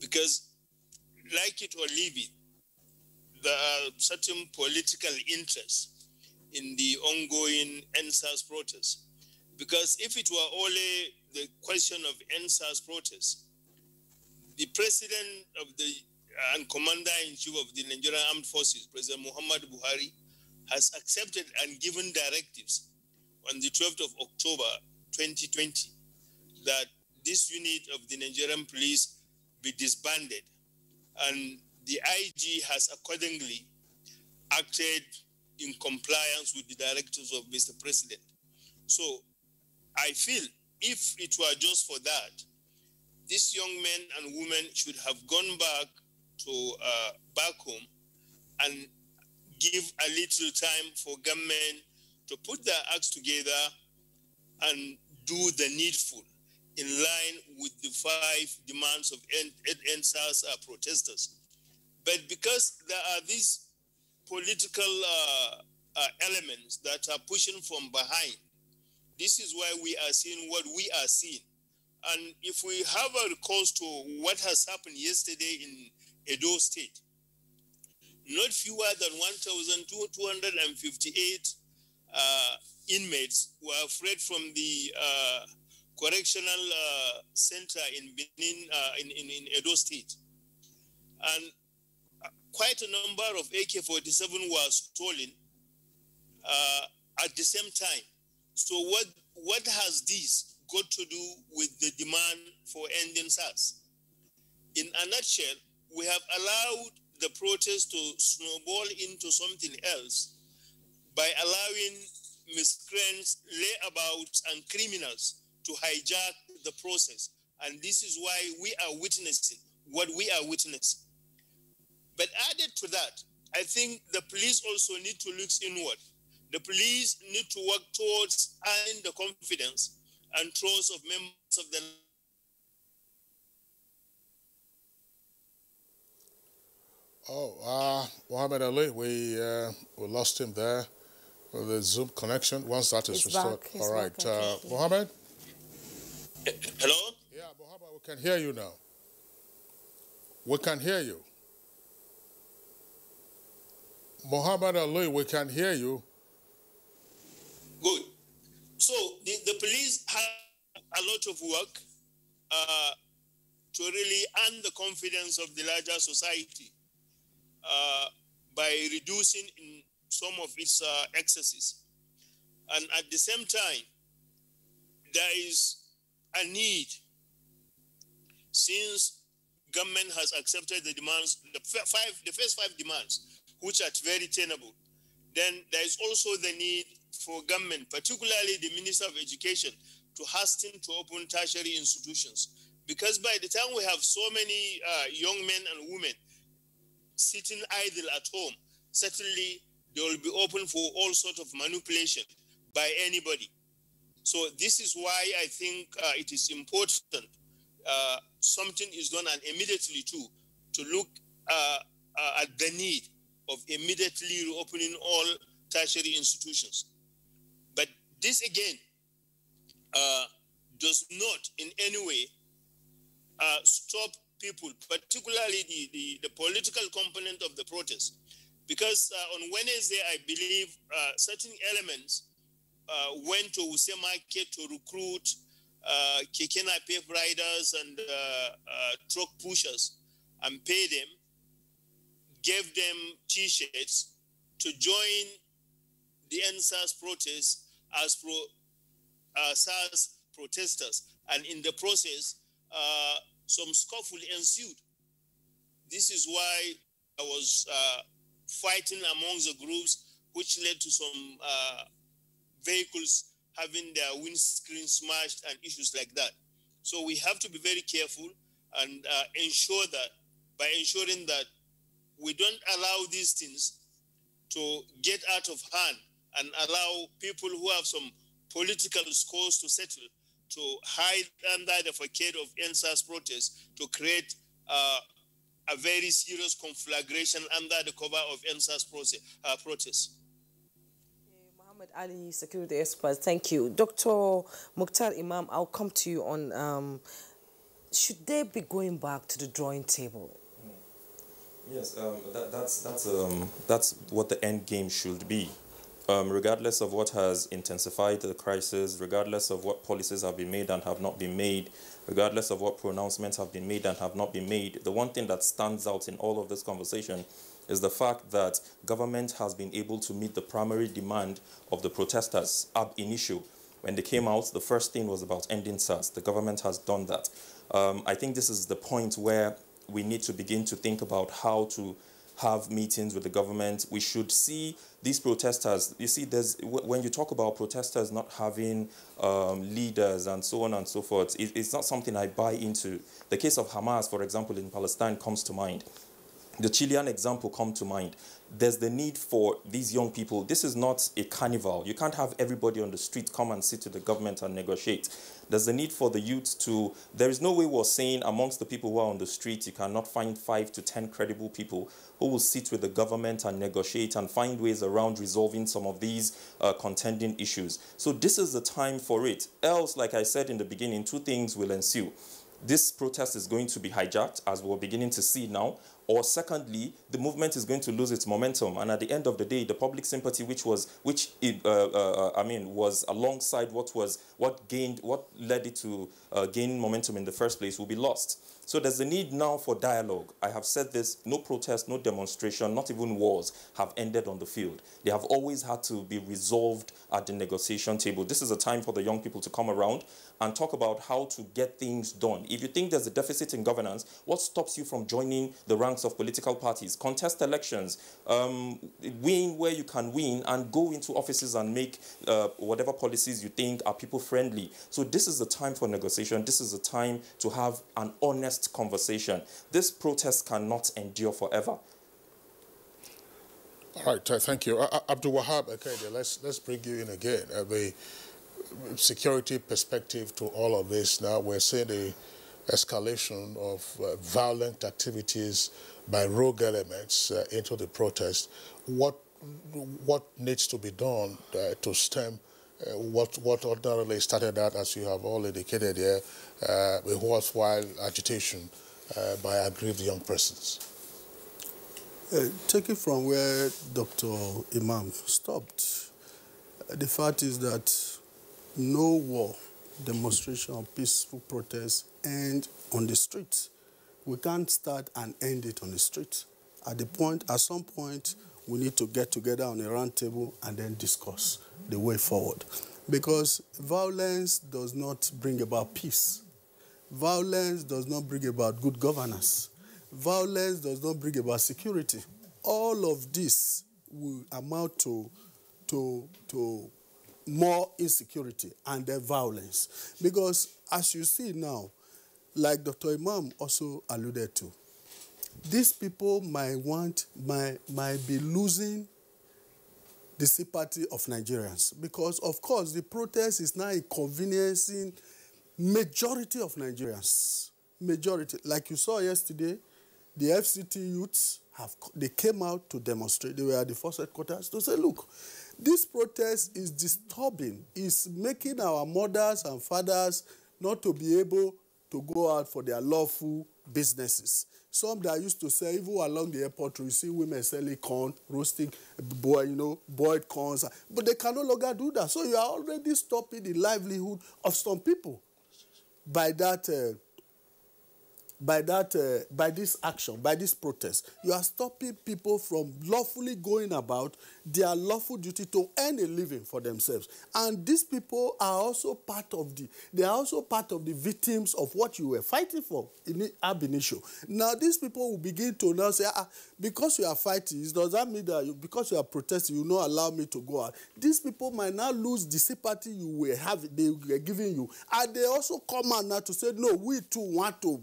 because like it or leave it, there are certain political interests in the ongoing NSAS protests. Because if it were only the question of NSAS protests, the president of and commander-in-chief of the Nigerian Armed Forces, President Muhammad Buhari, has accepted and given directives on the 12th of October 2020 that this unit of the Nigerian police be disbanded. And the IG has accordingly acted in compliance with the directives of Mr. President. So I feel if it were just for that, these young men and women should have gone back to back home and give a little time for government to put their acts together and do the needful in line with the 5 demands of NSAS protesters. But because there are these political elements that are pushing from behind, this is why we are seeing what we are seeing. And if we have a recourse to what has happened yesterday in Edo State, not fewer than 1,258 inmates were freed from the correctional center in Benin, in Edo State. And quite a number of AK-47 were stolen. at the same time. So what has this got to do with the demand for ending SARS? In a nutshell, we have allowed the protest to snowball into something else by allowing miscreants, layabouts, and criminals to hijack the process. And this is why we are witnessing what we are witnessing. But added to that, I think the police also need to look inward. The police need to work towards earning the confidence and trust of members of the... Mohammed Ali, we lost him there with the Zoom connection. Once that is restored. All right. Mohammed? Hello? Yeah, Mohammed, we can hear you now. We can hear you. Mohammed Ali, we can hear you. Good. So the police have a lot of work to really earn the confidence of the larger society by reducing in some of its excesses. And at the same time, there is a need, since government has accepted the demands, the first five demands, which are very tenable, then there is also the need for government, particularly the Minister of Education, to hasten to open tertiary institutions. Because by the time we have so many young men and women sitting idle at home, certainly they will be open for all sorts of manipulation by anybody. So this is why I think it is important something is done, and immediately too, to look at the need of immediately reopening all tertiary institutions. But this again does not in any way stop people, particularly the political component of the protest. Because on Wednesday, I believe certain elements went to Wuse Market to recruit keke napep riders and truck pushers and pay them, gave them T-shirts to join the NSAS protests as SARS protesters. And in the process, some scuffle ensued. This is why I was fighting amongst the groups, which led to some vehicles having their windscreen smashed and issues like that. So we have to be very careful and ensure that, by ensuring that we don't allow these things to get out of hand and allow people who have some political scores to settle to hide under the facade of NSAS protests to create a very serious conflagration under the cover of NSAS protests. Mohammed Ali, security expert, thank you. Dr. Mukhtar Imam, I'll come to you on, should they be going back to the drawing table? Yes, that's what the end game should be. Regardless of what has intensified the crisis, regardless of what policies have been made and have not been made, regardless of what pronouncements have been made and have not been made, the one thing that stands out in all of this conversation is the fact that government has been able to meet the primary demand of the protesters ab initio. When they came out, the first thing was about ending SARS. The government has done that. I think this is the point where we need to begin to think about how to have meetings with the government. We should see these protesters. You see, when you talk about protesters not having leaders and so on and so forth, it's not something I buy into. The case of Hamas, for example, in Palestine comes to mind. The Chilean example comes to mind. There's the need for these young people. This is not a carnival. You can't have everybody on the street come and sit with the government and negotiate. There's the need for the youth to... There is no way we're saying amongst the people who are on the street, you cannot find 5 to 10 credible people who will sit with the government and negotiate and find ways around resolving some of these contending issues. So this is the time for it. Else, like I said in the beginning, two things will ensue. this protest is going to be hijacked, as we're beginning to see now, or secondly, the movement is going to lose its momentum, and at the end of the day, the public sympathy, was alongside what led it to gain momentum in the first place, will be lost. So there's a need now for dialogue. I have said this: no protest, no demonstration, not even wars have ended on the field. They have always had to be resolved at the negotiation table. This is a time for the young people to come around and talk about how to get things done. If you think there's a deficit in governance, what stops you from joining the ranks of political parties? Contest elections, win where you can win, and go into offices and make whatever policies you think are people-friendly. So this is the time for negotiation. This is the time to have an honest conversation. This protest cannot endure forever. All right, thank you. Abdul Wahab, okay, let's bring you in again. The security perspective to all of this now, we're seeing the escalation of violent activities by rogue elements into the protest. What needs to be done to stem what ordinarily started out, as you have all indicated here, a worthwhile agitation by aggrieved young persons? Taking from where Dr. Imam stopped, the fact is that no war, demonstration, or peaceful protest end on the street. We can't start and end it on the street. At some point, we need to get together on a round table and then discuss the way forward. Because violence does not bring about peace. Violence does not bring about good governance. Violence does not bring about security. All of this will amount to more insecurity and then violence. Because as you see now, like Dr. Imam also alluded to, these people might be losing the sympathy of Nigerians, because of course the protest is now inconveniencing majority of Nigerians. Majority, like you saw yesterday, the FCT youths they came out to demonstrate. They were at the force headquarters to say, look, this protest is disturbing. It's making our mothers and fathers not to be able to go out for their lawful businesses. Some that used to say, even along the airport, you see women selling corn, roasting, boiled corns, but they can no longer do that. So you are already stopping the livelihood of some people by this action, by this protest. You are stopping people from lawfully going about their lawful duty to earn a living for themselves. And these people are also part of the victims of what you were fighting for in ab initio. Now these people will begin to now say, because you are fighting, does that mean that because you are protesting, you will not allow me to go out? These people might now lose the sympathy they were giving you. And they also come out now to say, no, we too want to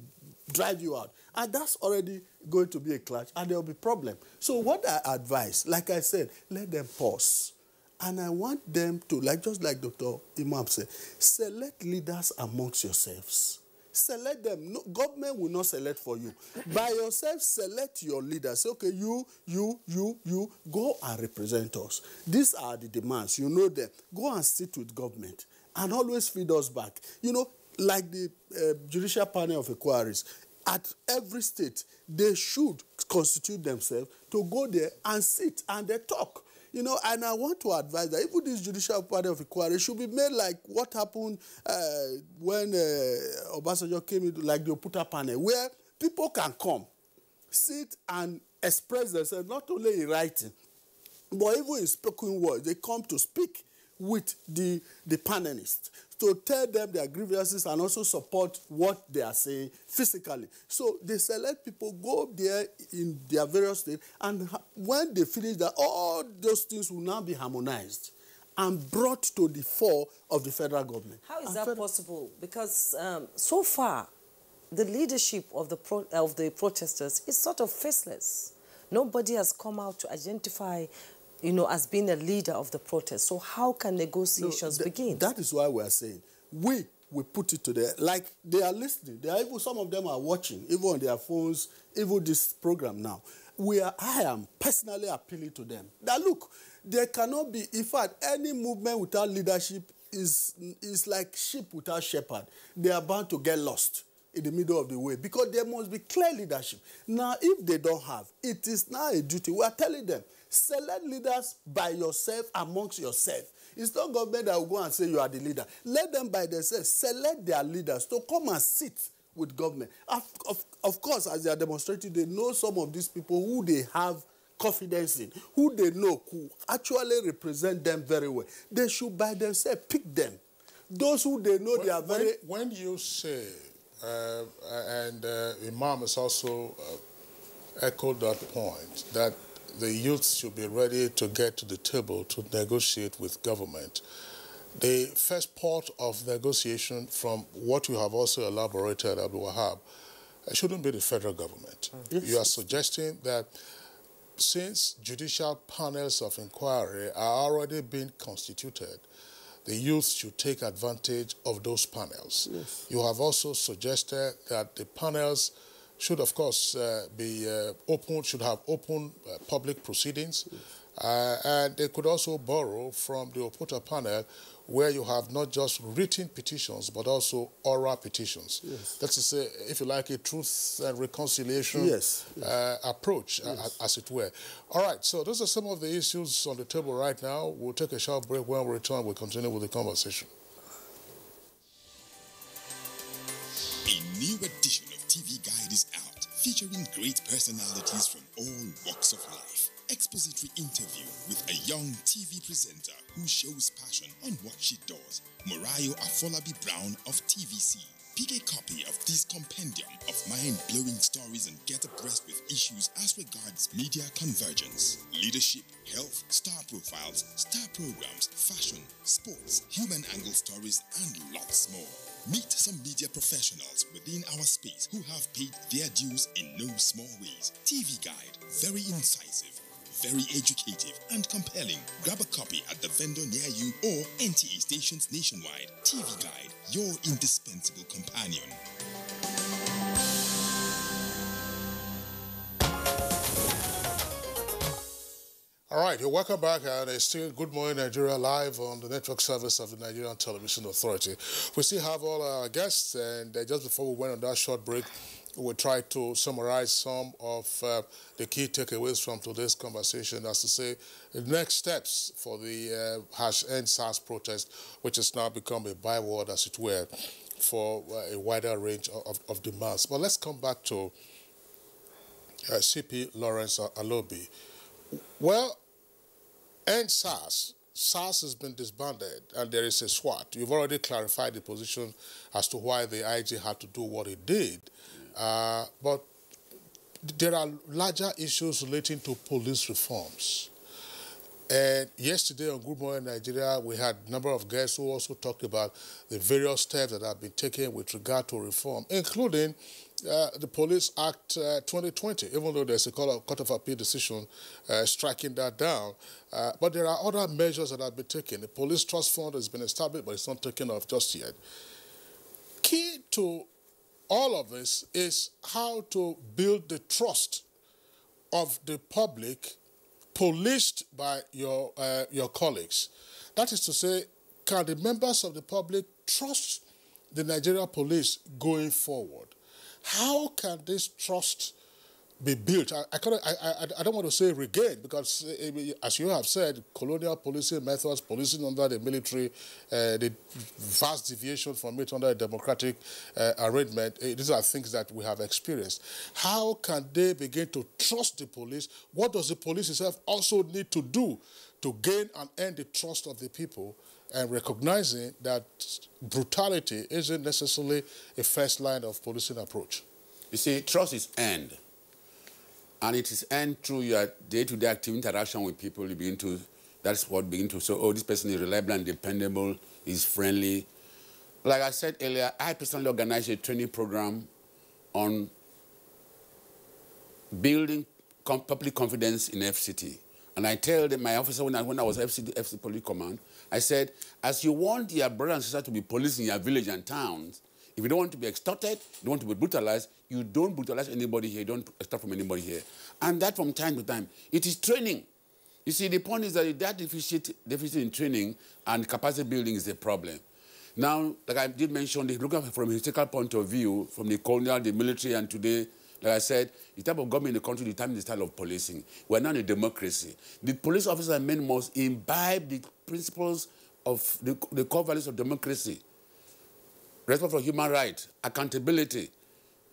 drive you out. And that's already going to be a clash, and there will be problem. So what I advise, like I said, let them pause. And I want them to, just like Dr. Imam said, select leaders amongst yourselves. Select them. No, government will not select for you. By yourself, select your leaders. Say, okay, you, go and represent us. These are the demands. You know them. Go and sit with government and always feed us back. Like the judicial panel of inquiries, at every state, they should constitute themselves to go there and sit and they talk. And I want to advise that even this judicial panel of inquiry should be made like what happened when Obasanjo came into, like the Oputa panel, where people can come, sit and express themselves, not only in writing, but even in spoken words. They come to speak with the panelists, to tell them their grievances and also support what they are saying physically. So they select people, go there in their various states, and when they finish that, all those things will now be harmonized and brought to the fore of the federal government. How is that possible? Because so far, the leadership of the protesters is sort of faceless. Nobody has come out to identify as being a leader of the protest. So how can negotiations begin? That is why we are saying, we put it to them. Like, they are listening. Some of them are watching, even on their phones, even this program now. I am personally appealing to them that, look, there cannot be, in fact, any movement without leadership is like sheep without shepherd. They are bound to get lost. in the middle of the way, because there must be clear leadership. Now, if they don't have, it is now a duty. We are telling them, select leaders by yourself, amongst yourself. It's not government that will go and say you are the leader. Let them by themselves select their leaders to come and sit with government. Of course, as they are demonstrating, they know some of these people who they have confidence in, who they know who actually represent them very well. They should by themselves pick them. Those who they know they are very... When you say, and Imam has also echoed that point, that the youth should be ready to get to the table to negotiate with government, the first part of negotiation, from what you have also elaborated, Abdul Wahab, shouldn't be the federal government. Yes. You are suggesting that since judicial panels of inquiry are already being constituted, the youth should take advantage of those panels. Yes. You have also suggested that the panels should, of course, be open, should have open public proceedings, and they could also borrow from the Oputa panel, where you have not just written petitions, but also oral petitions. Yes. That's to say, if you like, a truth and reconciliation approach, as it were. All right, so those are some of the issues on the table right now. We'll take a short break. When we return, we'll continue with the conversation. A new edition of TV Guide is out, featuring great personalities from all walks of life. Expository interview with a young TV presenter who shows passion on what she does, Morayo Afolabi Brown of TVC. Pick a copy of this compendium of mind-blowing stories and get abreast with issues as regards media convergence, leadership, health, star profiles, star programs, fashion, sports, human angle stories, and lots more. Meet some media professionals within our space who have paid their dues in no small ways. TV Guide, very incisive, very educative and compelling. Grab a copy at the vendor near you or NTA stations nationwide. TV Guide, your indispensable companion. All right, you're welcome back, and it's still Good Morning Nigeria live on the network service of the Nigerian Television Authority. We still have all our guests, and just before we went on that short break, we tried to summarize some of the key takeaways from today's conversation, as to say the next steps for the #End SARS protest, which has now become a byword, as it were, for a wider range of demands. But let's come back to CP Lawrence Alobi. Well, End SARS. SARS has been disbanded, and there is a SWAT. You've already clarified the position as to why the IG had to do what it did. But there are larger issues relating to police reforms. And yesterday on Good Morning Nigeria, we had a number of guests who also talked about the various steps that have been taken with regard to reform, including the Police Act 2020, even though there's a Court of Appeal decision striking that down. But there are other measures that have been taken. The Police Trust Fund has been established, but it's not taken off just yet. Key to all of this is how to build the trust of the public policed by your colleagues. That is to say, can the members of the public trust the Nigerian police going forward? How can this trust be built? I don't want to say regained, because as you have said, colonial policing methods, policing under the military, the vast deviation from it under a democratic arrangement, these are things that we have experienced. How can they begin to trust the police? What does the police itself also need to do to gain and earn the trust of the people, and recognizing that brutality isn't necessarily a first line of policing approach? You see, trust is earned. And it is earned through your day-to-day active interaction with people. You begin to, that's what begin to say, oh, this person is reliable and dependable, is friendly. Like I said earlier, I personally organized a training program on building public confidence in FCT. And I tell them, my officer, when I was FC Police Command, I said, as you want your brothers and sisters to be police in your village and towns, if you don't want to be extorted, you don't want to be brutalized, you don't brutalize anybody here, you don't extort from anybody here. And that from time to time, it is training. You see, the point is that deficit in training and capacity building is the problem. Now, like I did mention, looking from a historical point of view, from the colonial, the military, and today, like I said, the type of government in the country determines the style of policing. We're not a democracy. The police officers and men must imbibe the principles of the core values of democracy. Respect for human rights, accountability,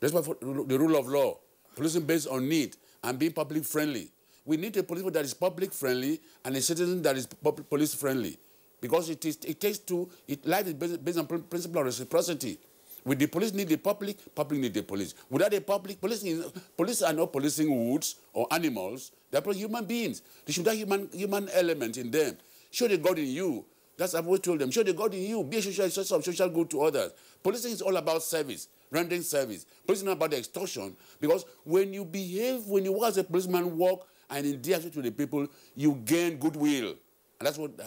respect for the rule of law, policing based on need, and being public friendly. We need a police that is public friendly and a citizen that is police friendly. Because life is based on principle of reciprocity. With the police need the public need the police. Without the public, police are not policing woods or animals. They're human beings. They should have human element in them. Show the God in you. That's what I've always told them. Show the God in you. Be a source of social good to others. Policing is all about service, rendering service. Policing is not about the extortion. Because when you work as a policeman, work and interact with the people, you gain goodwill. And that's what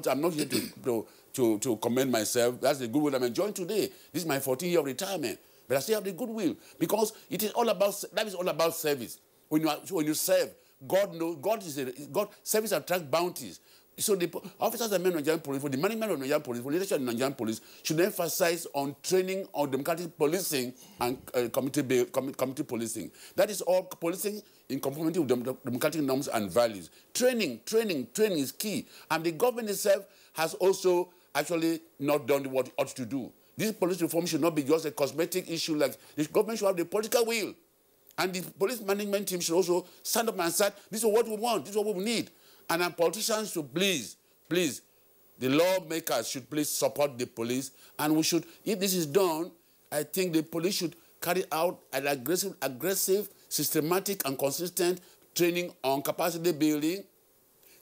I'm not here to commend myself. That's the goodwill I'm enjoying today. This is my 14th year of retirement. But I still have the goodwill because it is all about, that is all about service. When you serve, service attracts bounties. So the officers and men of Nigerian police, for the management of Nigerian police, for leadership of Nigerian police, should emphasize on training on democratic policing and community policing. That is all policing in conformity with democratic norms and values. Training is key. And the government itself has also actually not done what it ought to do. This police reform should not be just a cosmetic issue. Like the government should have the political will. And the police management team should also stand up and say, this is what we want, this is what we need. And our politicians should please, the lawmakers should please support the police. And we should, if this is done, I think the police should carry out an aggressive, systematic, and consistent training on capacity building,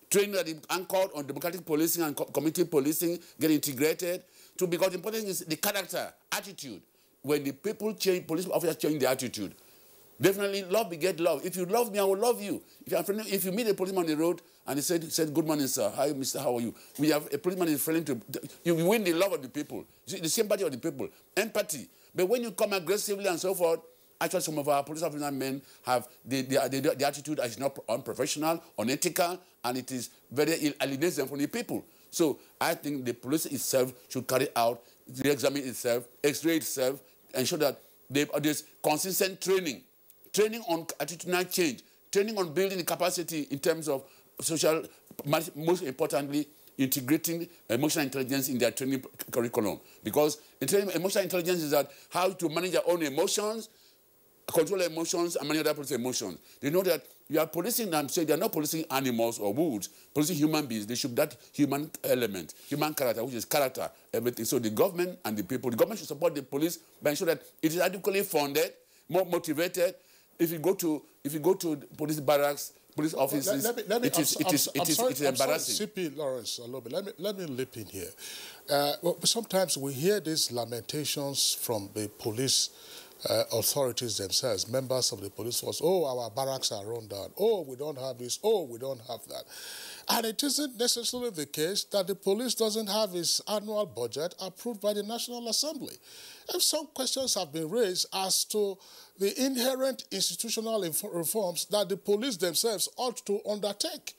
training that is anchored on democratic policing and community policing, get integrated. Because the important thing is the character, attitude. When the people change, police officers change their attitude. Definitely, love beget love. If you love me, I will love you. If you meet a policeman on the road and he said, good morning, sir. Hi, mister, how are you? We have a policeman is friendly to you. Win the love of the people, the sympathy of the people, empathy. But when you come aggressively and so forth, actually some of our police officers and men have the attitude is not unprofessional, unethical, and it is very alienates them from the people. So I think the police itself should carry out, re-examine itself, x-ray itself, ensure that there's consistent training on attitudinal change, training on building the capacity in terms of social, most importantly, integrating emotional intelligence in their training curriculum. Because emotional intelligence is that how to manage your own emotions, control emotions, and manage other people's emotions. They know that you are policing them, so they are not policing animals or woods, policing human beings. They should that human element, human character, which is character, everything. So the government and the people, the government should support the police by ensuring that it is adequately funded, more motivated. If you go to police barracks, police offices, it is embarrassing. CP Lawrence, a little bit. Let me leap in here. Well, sometimes we hear these lamentations from the police authorities themselves, members of the police force. Oh, our barracks are run down. Oh, we don't have this. Oh, we don't have that. And it isn't necessarily the case that the police doesn't have its annual budget approved by the National Assembly. And some questions have been raised as to the inherent institutional reforms that the police themselves ought to undertake.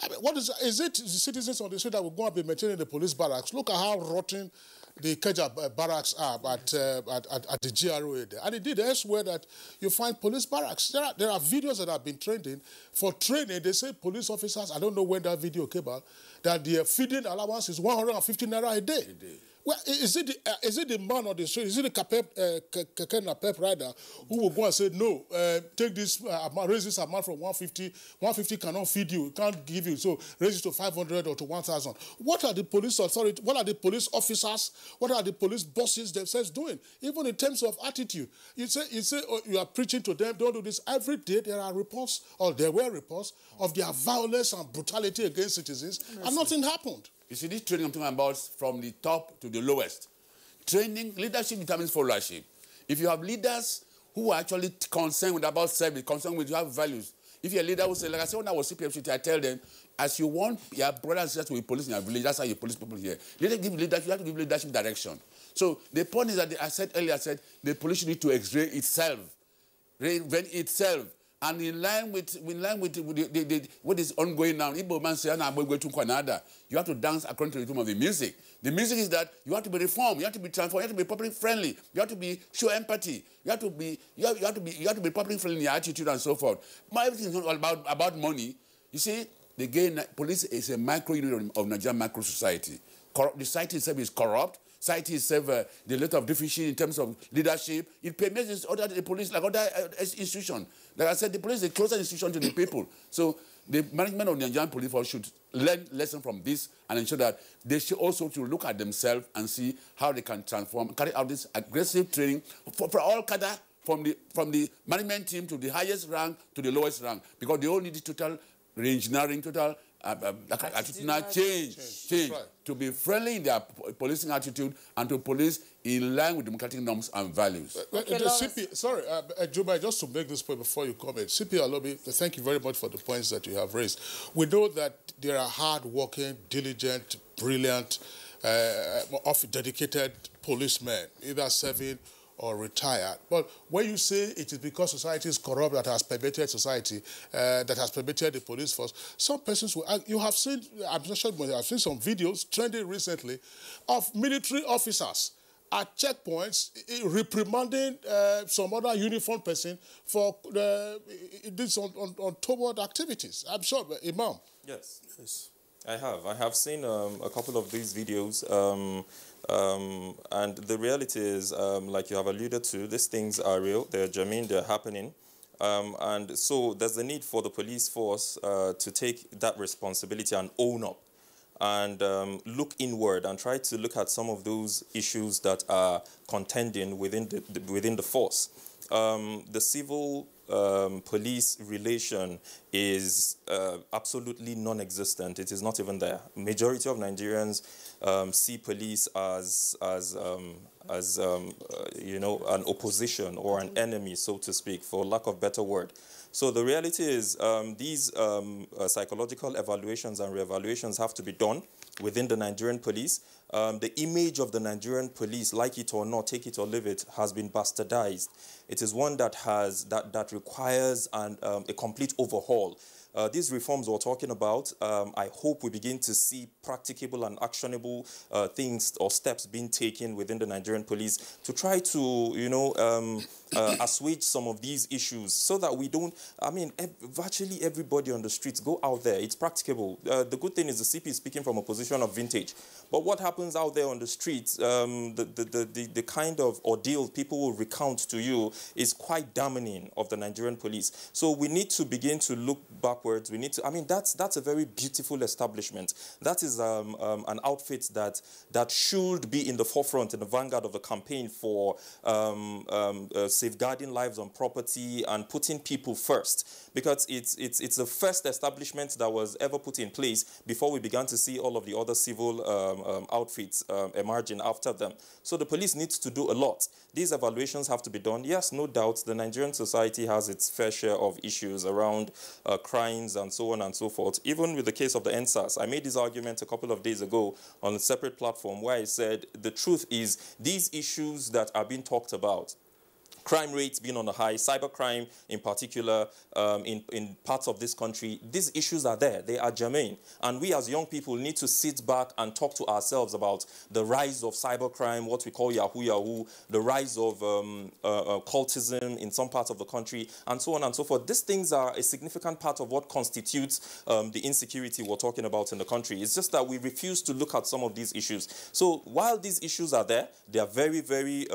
I mean, is it the citizens on the street that will go and be maintaining the police barracks? Look at how rotten the Keja barracks are at the GROA there. And indeed, elsewhere that you find police barracks. There are videos that have been trending. For training, they say police officers, I don't know when that video came out, that their feeding allowance is 150 naira a day. Well, is it the man on the street? Is it the Keke rider who will go and say, no, take this amount, raise this amount from 150. 150 cannot feed you, can't give you, so raise it to 500 or to 1,000. What are the police authorities, what are the police officers, what are the police bosses themselves doing? Even in terms of attitude. You say oh, you are preaching to them, don't do this. Every day there are reports, or there were reports, of their violence and brutality against citizens, and nothing happened. You see, this training I'm talking about from the top to the lowest. Training, leadership determines followership. If you have leaders who are actually concerned about service, concerned with you have values. If you're a leader who say, like I said when I was CPFCT, I tell them, as you want your brothers and sisters to be police in your village, that's how you police people here. You have to give leadership direction. So the point is that I said earlier, the police need to x-ray itself, reinvent itself, And in line with what is ongoing now, Igbo man say, you have to dance according to the rhythm of the music. The music is that you have to be reformed, you have to be transformed, you have to be public friendly, you have to show empathy, you have to be public friendly in your attitude and so forth. But everything is not about money. You see, police is a micro unit of Nigerian macro society. The society itself is corrupt. Society itself, the lot of deficiency in terms of leadership. It permits the police like other institutions. Like I said, the police is a closer institution to the people. So the management of the Nigerian police force should learn lessons from this and ensure that they should also to look at themselves and see how they can transform, carry out this aggressive training for all cadre, from the management team to the highest rank to the lowest rank, because they all need total re-engineering, total attitudinal change right, to be friendly in their policing attitude and to police in line with democratic norms and values. Sorry, Juba, just to make this point before you comment, CP Alobi, thank you very much for the points that you have raised. We know that there are hard-working, diligent, brilliant, dedicated policemen, either serving or retired. But when you say it is because society is corrupt that has permeated society, that has permeated the police force, some persons will, you have seen, I've seen some videos trending recently of military officers at checkpoints reprimanding some other uniformed person for this untoward activities. I'm sure, Imam. Yes. I have seen a couple of these videos. And the reality is, like you have alluded to, these things are real, they're genuine, they're happening. And so there's a need for the police force to take that responsibility and own up and look inward and try to look at some of those issues that are contending within the force. The civil police relation is absolutely non-existent. It is not even there. Majority of Nigerians see police as you know, an opposition or an enemy, so to speak, for lack of better word. So the reality is these psychological evaluations and re-evaluations have to be done within the Nigerian police. The image of the Nigerian police, like it or not, take it or leave it, has been bastardized. It is one that requires a complete overhaul. These reforms we're talking about, I hope we begin to see practicable and actionable things or steps being taken within the Nigerian police to try to, you know, assuage some of these issues so that we don't, I mean, virtually everybody on the streets go out there. It's practicable. The good thing is the CP is speaking from a position of vintage. But what happens out there on the streets, the kind of ordeal people will recount to you is quite damning of the Nigerian police. So we need to begin to look backwards. We need to, I mean, that's a very beautiful establishment. That is an outfit that should be in the forefront, in the vanguard of the campaign for safeguarding lives and property and putting people first, because it's the first establishment that was ever put in place before we began to see all of the other civil outfits emerging after them. So the police needs to do a lot. These evaluations have to be done. Yes, no doubt, the Nigerian society has its fair share of issues around crimes and so on and so forth. Even with the case of the NSAS, I made this argument a couple of days ago on a separate platform where I said the truth is these issues that are being talked about, crime rates being on the high, cybercrime in particular, in parts of this country, these issues are there. They are germane. And we as young people need to sit back and talk to ourselves about the rise of cybercrime, what we call Yahoo Yahoo, the rise of cultism in some parts of the country, and so on and so forth. These things are a significant part of what constitutes the insecurity we're talking about in the country. It's just that we refuse to look at some of these issues. So while these issues are there, they are very, very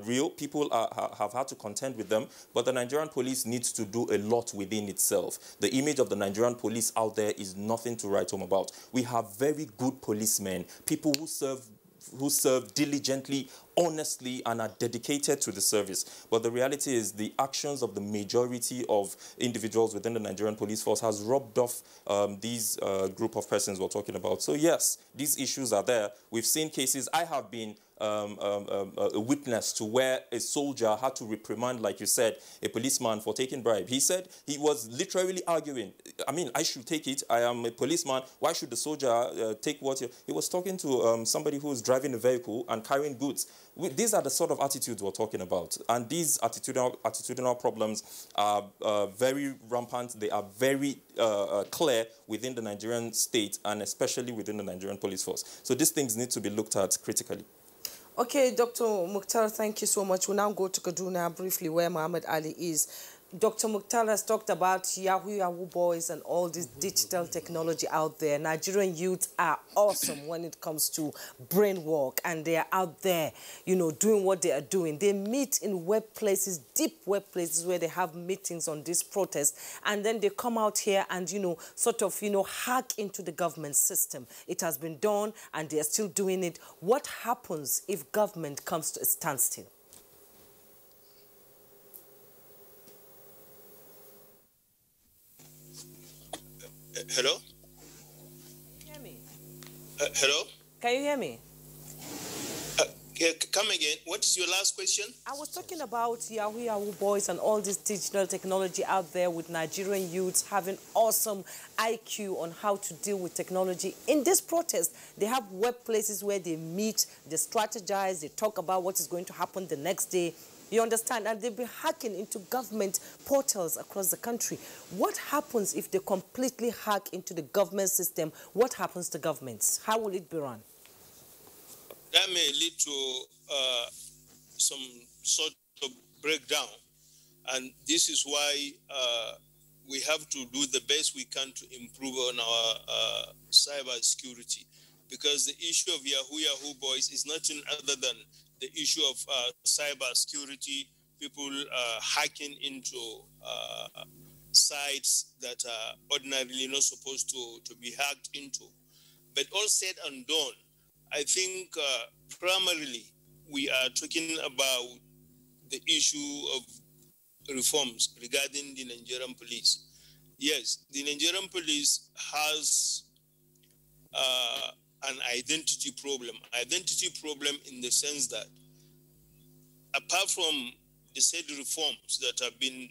real. People have had to contend with them, but the Nigerian police needs to do a lot within itself. The image of the Nigerian police out there is nothing to write home about. We have very good policemen, people who serve diligently, honestly, and are dedicated to the service. But the reality is the actions of the majority of individuals within the Nigerian police force has robbed off these group of persons we're talking about. So yes, these issues are there. We've seen cases. I have been a witness to where a soldier had to reprimand, like you said, a policeman for taking bribe. He said he was literally arguing, I mean, I should take it. I am a policeman. Why should the soldier take what he was talking to somebody who was driving a vehicle and carrying goods. These are the sort of attitudes we're talking about. And these attitudinal problems are very rampant. They are very clear within the Nigerian state and especially within the Nigerian police force. So these things need to be looked at critically. Okay, Dr. Mukhtar, thank you so much. We'll now go to Kaduna briefly, where Muhammad Ali is. Dr. Mukhtar has talked about Yahoo boys and all this digital technology out there. Nigerian youths are awesome when it comes to brain work, and they are out there, you know, doing what they are doing. They meet in workplaces, deep workplaces, where they have meetings on this protest, and then they come out here and, you know, sort of, you know, hack into the government system. It has been done, and they are still doing it. What happens if government comes to a standstill? Hello? Can you hear me? Hello? Can you hear me? Come again. What is your last question? I was talking about Yahoo boys and all this digital technology out there, with Nigerian youths having awesome IQ on how to deal with technology. In this protest, they have workplaces where they meet, they strategize, they talk about what is going to happen the next day. You understand? And they've been hacking into government portals across the country. What happens if they completely hack into the government system? What happens to governments? How will it be run? That may lead to some sort of breakdown. And this is why we have to do the best we can to improve on our cyber security. Because the issue of Yahoo boys is nothing other than the issue of cyber security, people hacking into sites that are ordinarily not supposed to be hacked into. But all said and done, I think primarily we are talking about the issue of reforms regarding the Nigerian police. Yes, the Nigerian police has an identity problem in the sense that apart from the said reforms that have been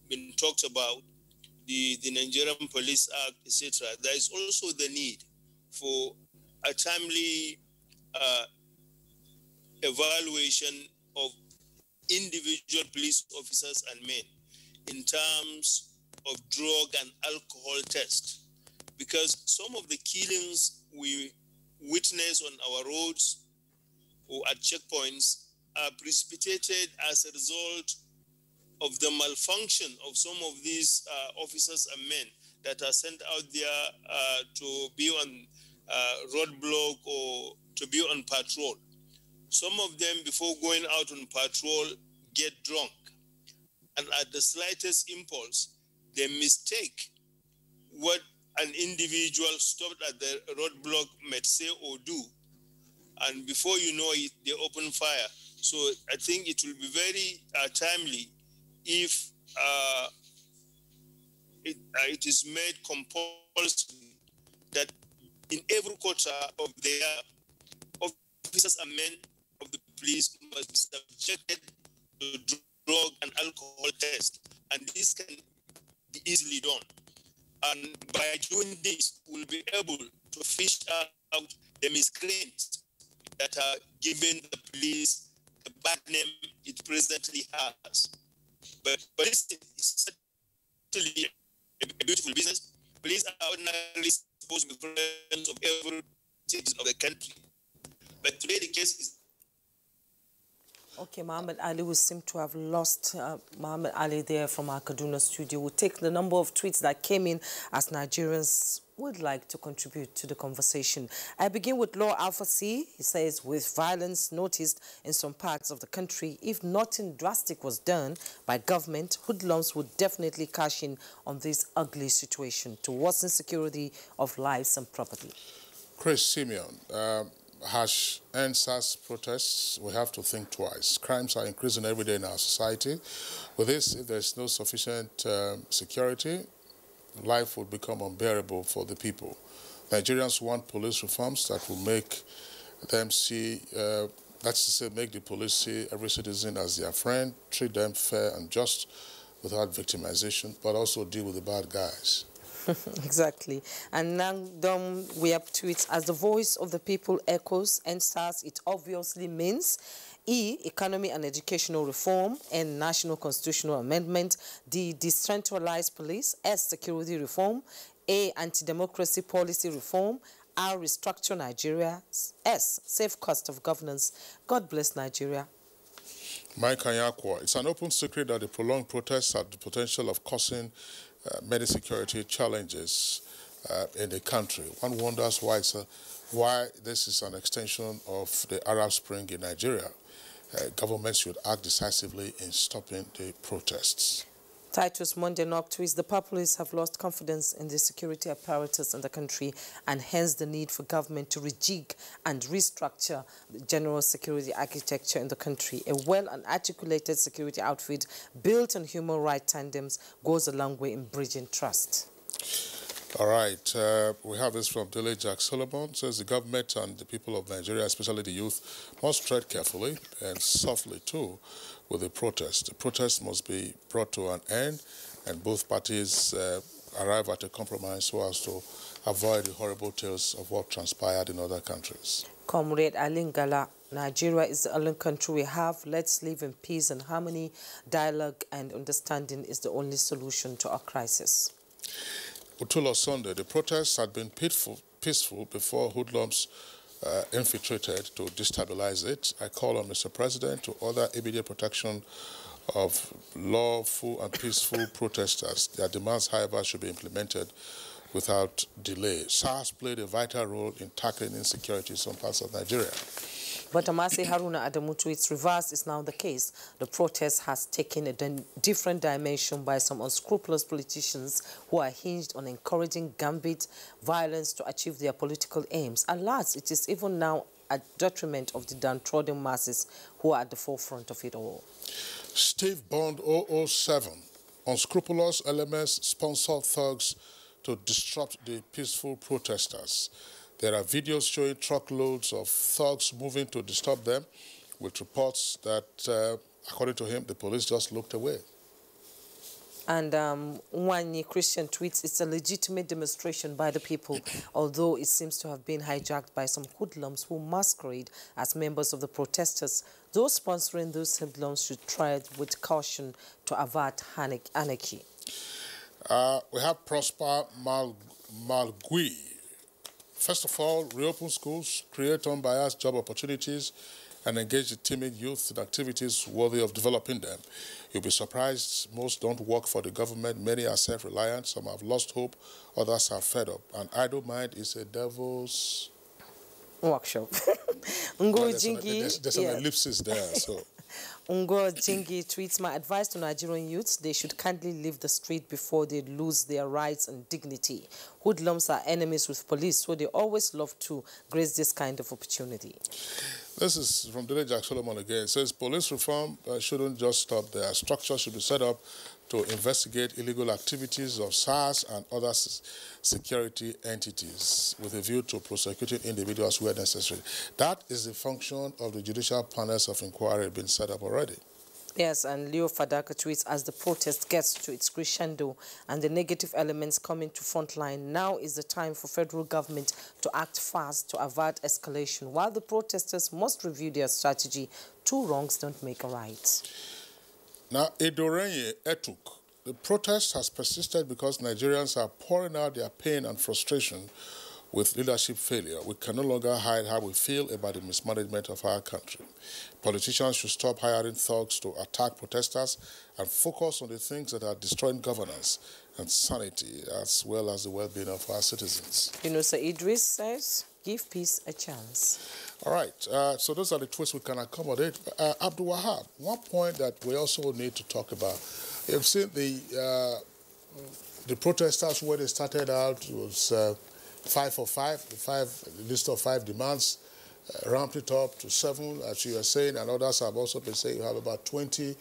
been talked about, the Nigerian Police Act, etc., there is also the need for a timely evaluation of individual police officers and men in terms of drug and alcohol tests. Because some of the killings we witness on our roads or at checkpoints are precipitated as a result of the malfunction of some of these officers and men that are sent out there to be on roadblock or to be on patrol. Some of them, before going out on patrol, get drunk. And at the slightest impulse, they mistake what an individual stopped at the roadblock might say or do. And before you know it, they open fire. So I think it will be very timely if it is made compulsory that in every quarter of their officers and men of the police must be subjected to drug and alcohol tests. And this can be easily done. And by doing this, we'll be able to fish out the miscreants that are giving the police the bad name it presently has. But this is certainly a beautiful business. Police are ordinarily supposed to be friends of every citizen of the country. But today the case is... Okay, Muhammad Ali, we seem to have lost Muhammad Ali there from our Kaduna studio. We'll take the number of tweets that came in as Nigerians would like to contribute to the conversation. I begin with Law Alpha C. He says, with violence noticed in some parts of the country, if nothing drastic was done by government, hoodlums would definitely cash in on this ugly situation to worsen security of lives and property. Chris Simeon, harsh end-SARS protests, we have to think twice. Crimes are increasing every day in our society. With this, if there's no sufficient security, life will become unbearable for the people. Nigerians want police reforms that will make them see, that's to say, make the police see every citizen as their friend, treat them fair and just without victimization, but also deal with the bad guys. Exactly. And now we have tweets. As the voice of the people echoes and SARS, it obviously means E, economy and educational reform, N, national constitutional amendment, D, decentralized police, S, security reform, A, anti-democracy policy reform, R, restructure Nigeria, S, safe cost of governance. God bless Nigeria. Mike Anyakwa, it's an open secret that the prolonged protests have the potential of causing many security challenges in the country. One wonders why this is an extension of the Arab Spring in Nigeria. Governments should act decisively in stopping the protests. Titus Monday Knock tweets, the populace have lost confidence in the security apparatus in the country and hence the need for government to rejig and restructure the general security architecture in the country. A well and articulated security outfit built on human rights tandems goes a long way in bridging trust. All right, we have this from Dele Jack Solomon. Says the government and the people of Nigeria, especially the youth, must tread carefully and softly too with the protest. The protest must be brought to an end and both parties arrive at a compromise so as to avoid the horrible tales of what transpired in other countries. Comrade Alingala, Nigeria is the only country we have. Let's live in peace and harmony. Dialogue and understanding is the only solution to our crisis. Utulo Sunday, the protests had been peaceful before hoodlums infiltrated to destabilize it. I call on Mr. President to order immediate protection of lawful and peaceful protesters. Their demands, however, should be implemented without delay. SARS played a vital role in tackling insecurity in some parts of Nigeria. But Amase Haruna Adamu, to its reverse is now the case. The protest has taken a different dimension by some unscrupulous politicians who are hinged on encouraging gambit violence to achieve their political aims. Alas, it is even now a detriment of the downtrodden masses who are at the forefront of it all. Steve Bond 007, unscrupulous elements sponsored thugs to disrupt the peaceful protesters. There are videos showing truckloads of thugs moving to disturb them, with reports that, according to him, the police just looked away. And Wanye Christian tweets, it's a legitimate demonstration by the people, although it seems to have been hijacked by some hoodlums who masquerade as members of the protesters. Those sponsoring those hoodlums should tread with caution to avert anarchy. We have Prosper Malgui. First of all, reopen schools, create unbiased job opportunities, and engage the timid youth in activities worthy of developing them. You'll be surprised most don't work for the government. Many are self-reliant. Some have lost hope. Others are fed up. An idle mind is a devil's workshop. There's an ellipsis there. So. Ungo Jingi tweets, my advice to Nigerian youths, they should kindly leave the street before they lose their rights and dignity. Hoodlums are enemies with police, so they always love to graze this kind of opportunity. This is from Dele Jack Solomon again. It says police reform shouldn't just stop there. Structure should be set up to investigate illegal activities of SARS and other security entities with a view to prosecuting individuals where necessary. That is the function of the judicial panels of inquiry being set up already. Yes, and Leo Fadaka tweets, as the protest gets to its crescendo and the negative elements coming to frontline, now is the time for federal government to act fast to avert escalation. While the protesters must review their strategy, two wrongs don't make a right. Now, Edorenye Etuk, the protest has persisted because Nigerians are pouring out their pain and frustration with leadership failure. We can no longer hide how we feel about the mismanagement of our country. Politicians should stop hiring thugs to attack protesters and focus on the things that are destroying governance and sanity, as well as the well-being of our citizens. Sir Idris says, give peace a chance. All right, so those are the twists we can accommodate. Abdul Wahab, one point that we also need to talk about. You've seen the protesters, when they started out, was 5 for 5, the list of 5 demands, ramped it up to 7, as you are saying, and others have also been saying you have about 20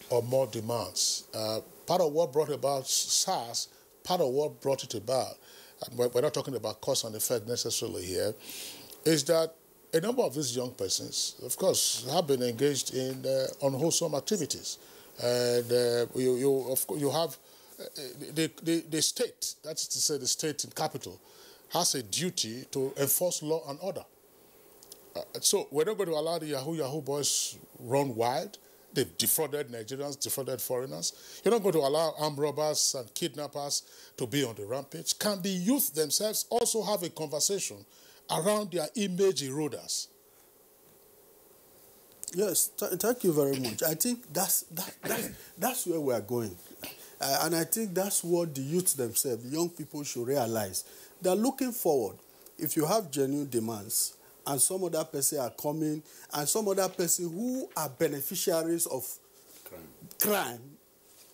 or more demands. Part of what brought about SARS, part of what brought it about, and we're not talking about cause and effect necessarily here, is that a number of these young persons, of course, have been engaged in unwholesome activities. And you have the state, that's to say the state in capital, has a duty to enforce law and order. So we're not going to allow the Yahoo boys run wild. They've defrauded Nigerians, defrauded foreigners. You're not going to allow armed robbers and kidnappers to be on the rampage. Can the youth themselves also have a conversation around their image eroders? Yes, thank you very much. I think that's where we are going. And I think that's what the youth themselves, the young people should realize. They're looking forward. If you have genuine demands, and some other person are coming, and some other person who are beneficiaries of crime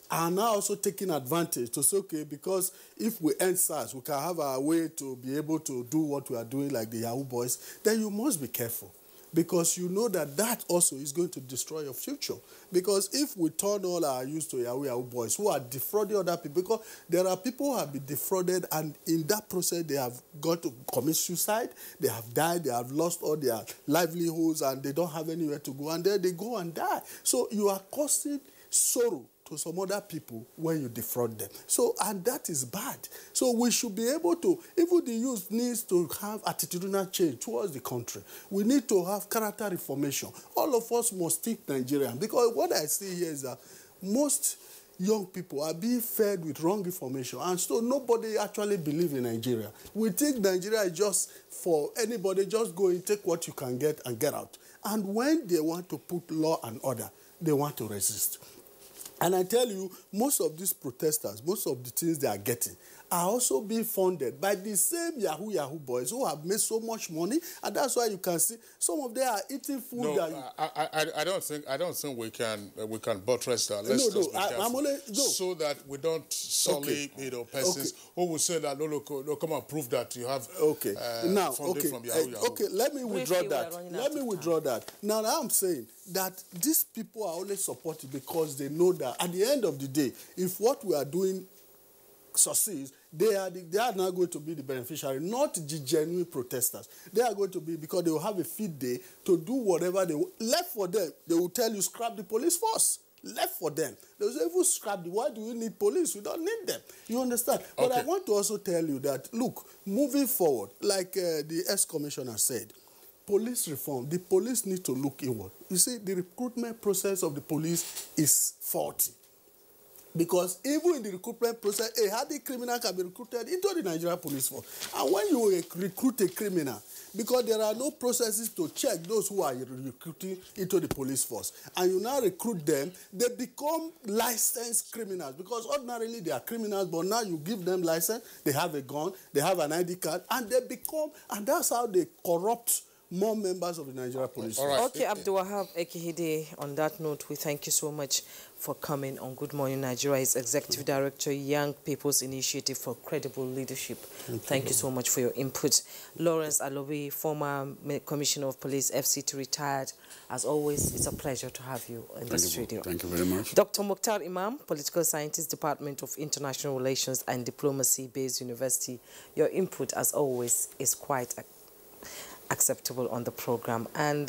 are now also taking advantage to say, okay, because if we end SARS, we can have our way to be able to do what we are doing like the Yahoo boys, then you must be careful. Because you know that that also is going to destroy your future. Because if we turn all our youth to Yahoo boys who are defrauding other people, because there are people who have been defrauded and in that process they have got to commit suicide, they have died, they have lost all their livelihoods and they don't have anywhere to go and then they go and die. So you are causing sorrow to some other people when you defraud them. So, and that is bad. So we should be able to, even the youth needs to have attitudinal change towards the country. We need to have character reformation. All of us must think Nigerian, because what I see here is that most young people are being fed with wrong information, and so nobody actually believes in Nigeria. We think Nigeria is just for anybody, just go and take what you can get and get out. And when they want to put law and order, they want to resist. And I tell you, most of these protesters, most of the things they are getting are also being funded by the same Yahoo boys who have made so much money, and that's why you can see some of them are eating food. No, I don't think we can buttress that. Let's just be careful, so that we don't sully persons who will say that no, come and prove that you have funding from Yahoo. Okay, let me withdraw that. Let me withdraw that. Now I'm saying that these people are only supported because they know that at the end of the day, if what we are doing succeeds, they are now going to be the beneficiary, not the genuine protesters. They are going to be, because they will have a feed day to do whatever they want. Left for them, they will tell you, scrap the police force. Left for them. They will say, if you scrap why do you need police? We don't need them. You understand? Okay. But I want to also tell you that, look, moving forward, like the ex-commissioner said, police reform, the police need to look inward. You see, the recruitment process of the police is faulty. Because even in the recruitment process, a hardened criminal can be recruited into the Nigerian police force. And when you recruit a criminal, because there are no processes to check those who are recruiting into the police force, and you now recruit them, they become licensed criminals. Because ordinarily they are criminals, but now you give them license, they have a gun, they have an ID card, and they become, and that's how they corrupt more members of the Nigeria police. Right. Okay, Abdul Wahab Ekihide, on that note, we thank you so much for coming on Good Morning Nigeria. He's Executive Director, Young People's Initiative for Credible Leadership. Thank you so much for your input. Lawrence Alobi, former Commissioner of Police, FCT retired. As always, it's a pleasure to have you in the studio. Thank you very much. Dr. Mukhtar Imam, Political Scientist, Department of International Relations and Diplomacy, Bayes University. Your input, as always, is quite acceptable on the program. And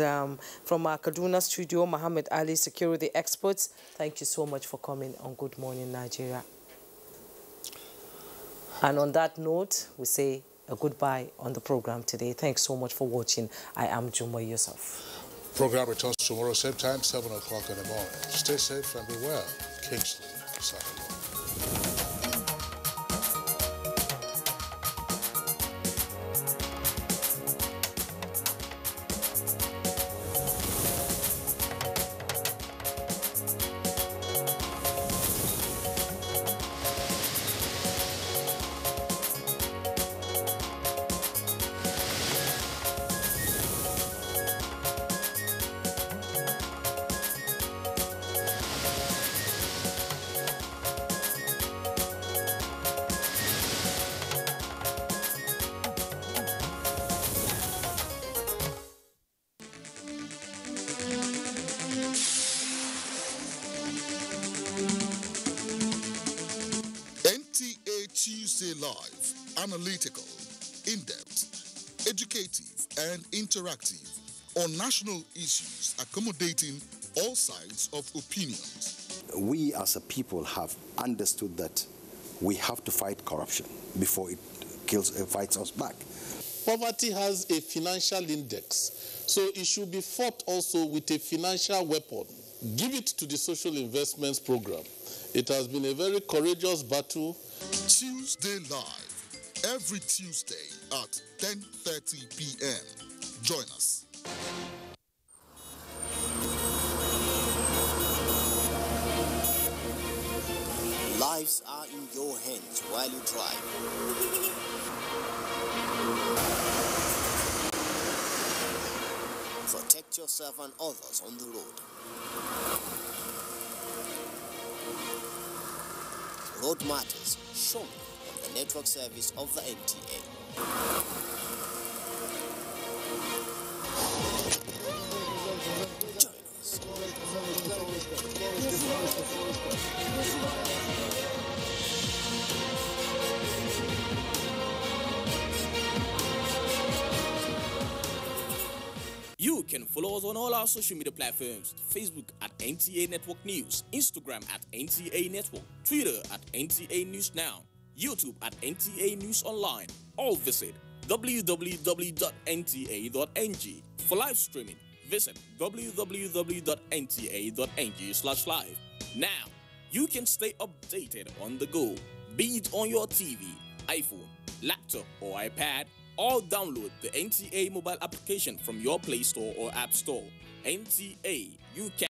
from our Kaduna studio, Muhammad Ali, security experts, thank you so much for coming on Good Morning Nigeria. And on that note, we say a goodbye on the program today. Thanks so much for watching. I am Juma Yusuf. Program returns tomorrow, same time, 7 o'clock in the morning. Stay safe and be well. Kingsley, signing off. Tuesday Live, analytical, in-depth, educative, and interactive on national issues, accommodating all sides of opinions. We as a people have understood that We have to fight corruption before it fights us back. Poverty has a financial index, so it should be fought also with a financial weapon. Give it to the social investments program. It has been a very courageous battle. Tuesday Live, every Tuesday at 10:30 p.m. Join us. Lives are in your hands while you drive. Protect yourself and others on the road. Road Matters, shown on the network service of the NTA. Join us. You can follow us on all our social media platforms: Facebook at NTA Network News, Instagram at NTA Network, Twitter at NTA News Now, YouTube at NTA News Online. Or visit www.nta.ng. For live streaming, visit www.nta.ng/live. Now, you can stay updated on the go, be it on your TV, iPhone, laptop, or iPad, or download the NTA mobile application from your Play Store or App Store. NTA, you can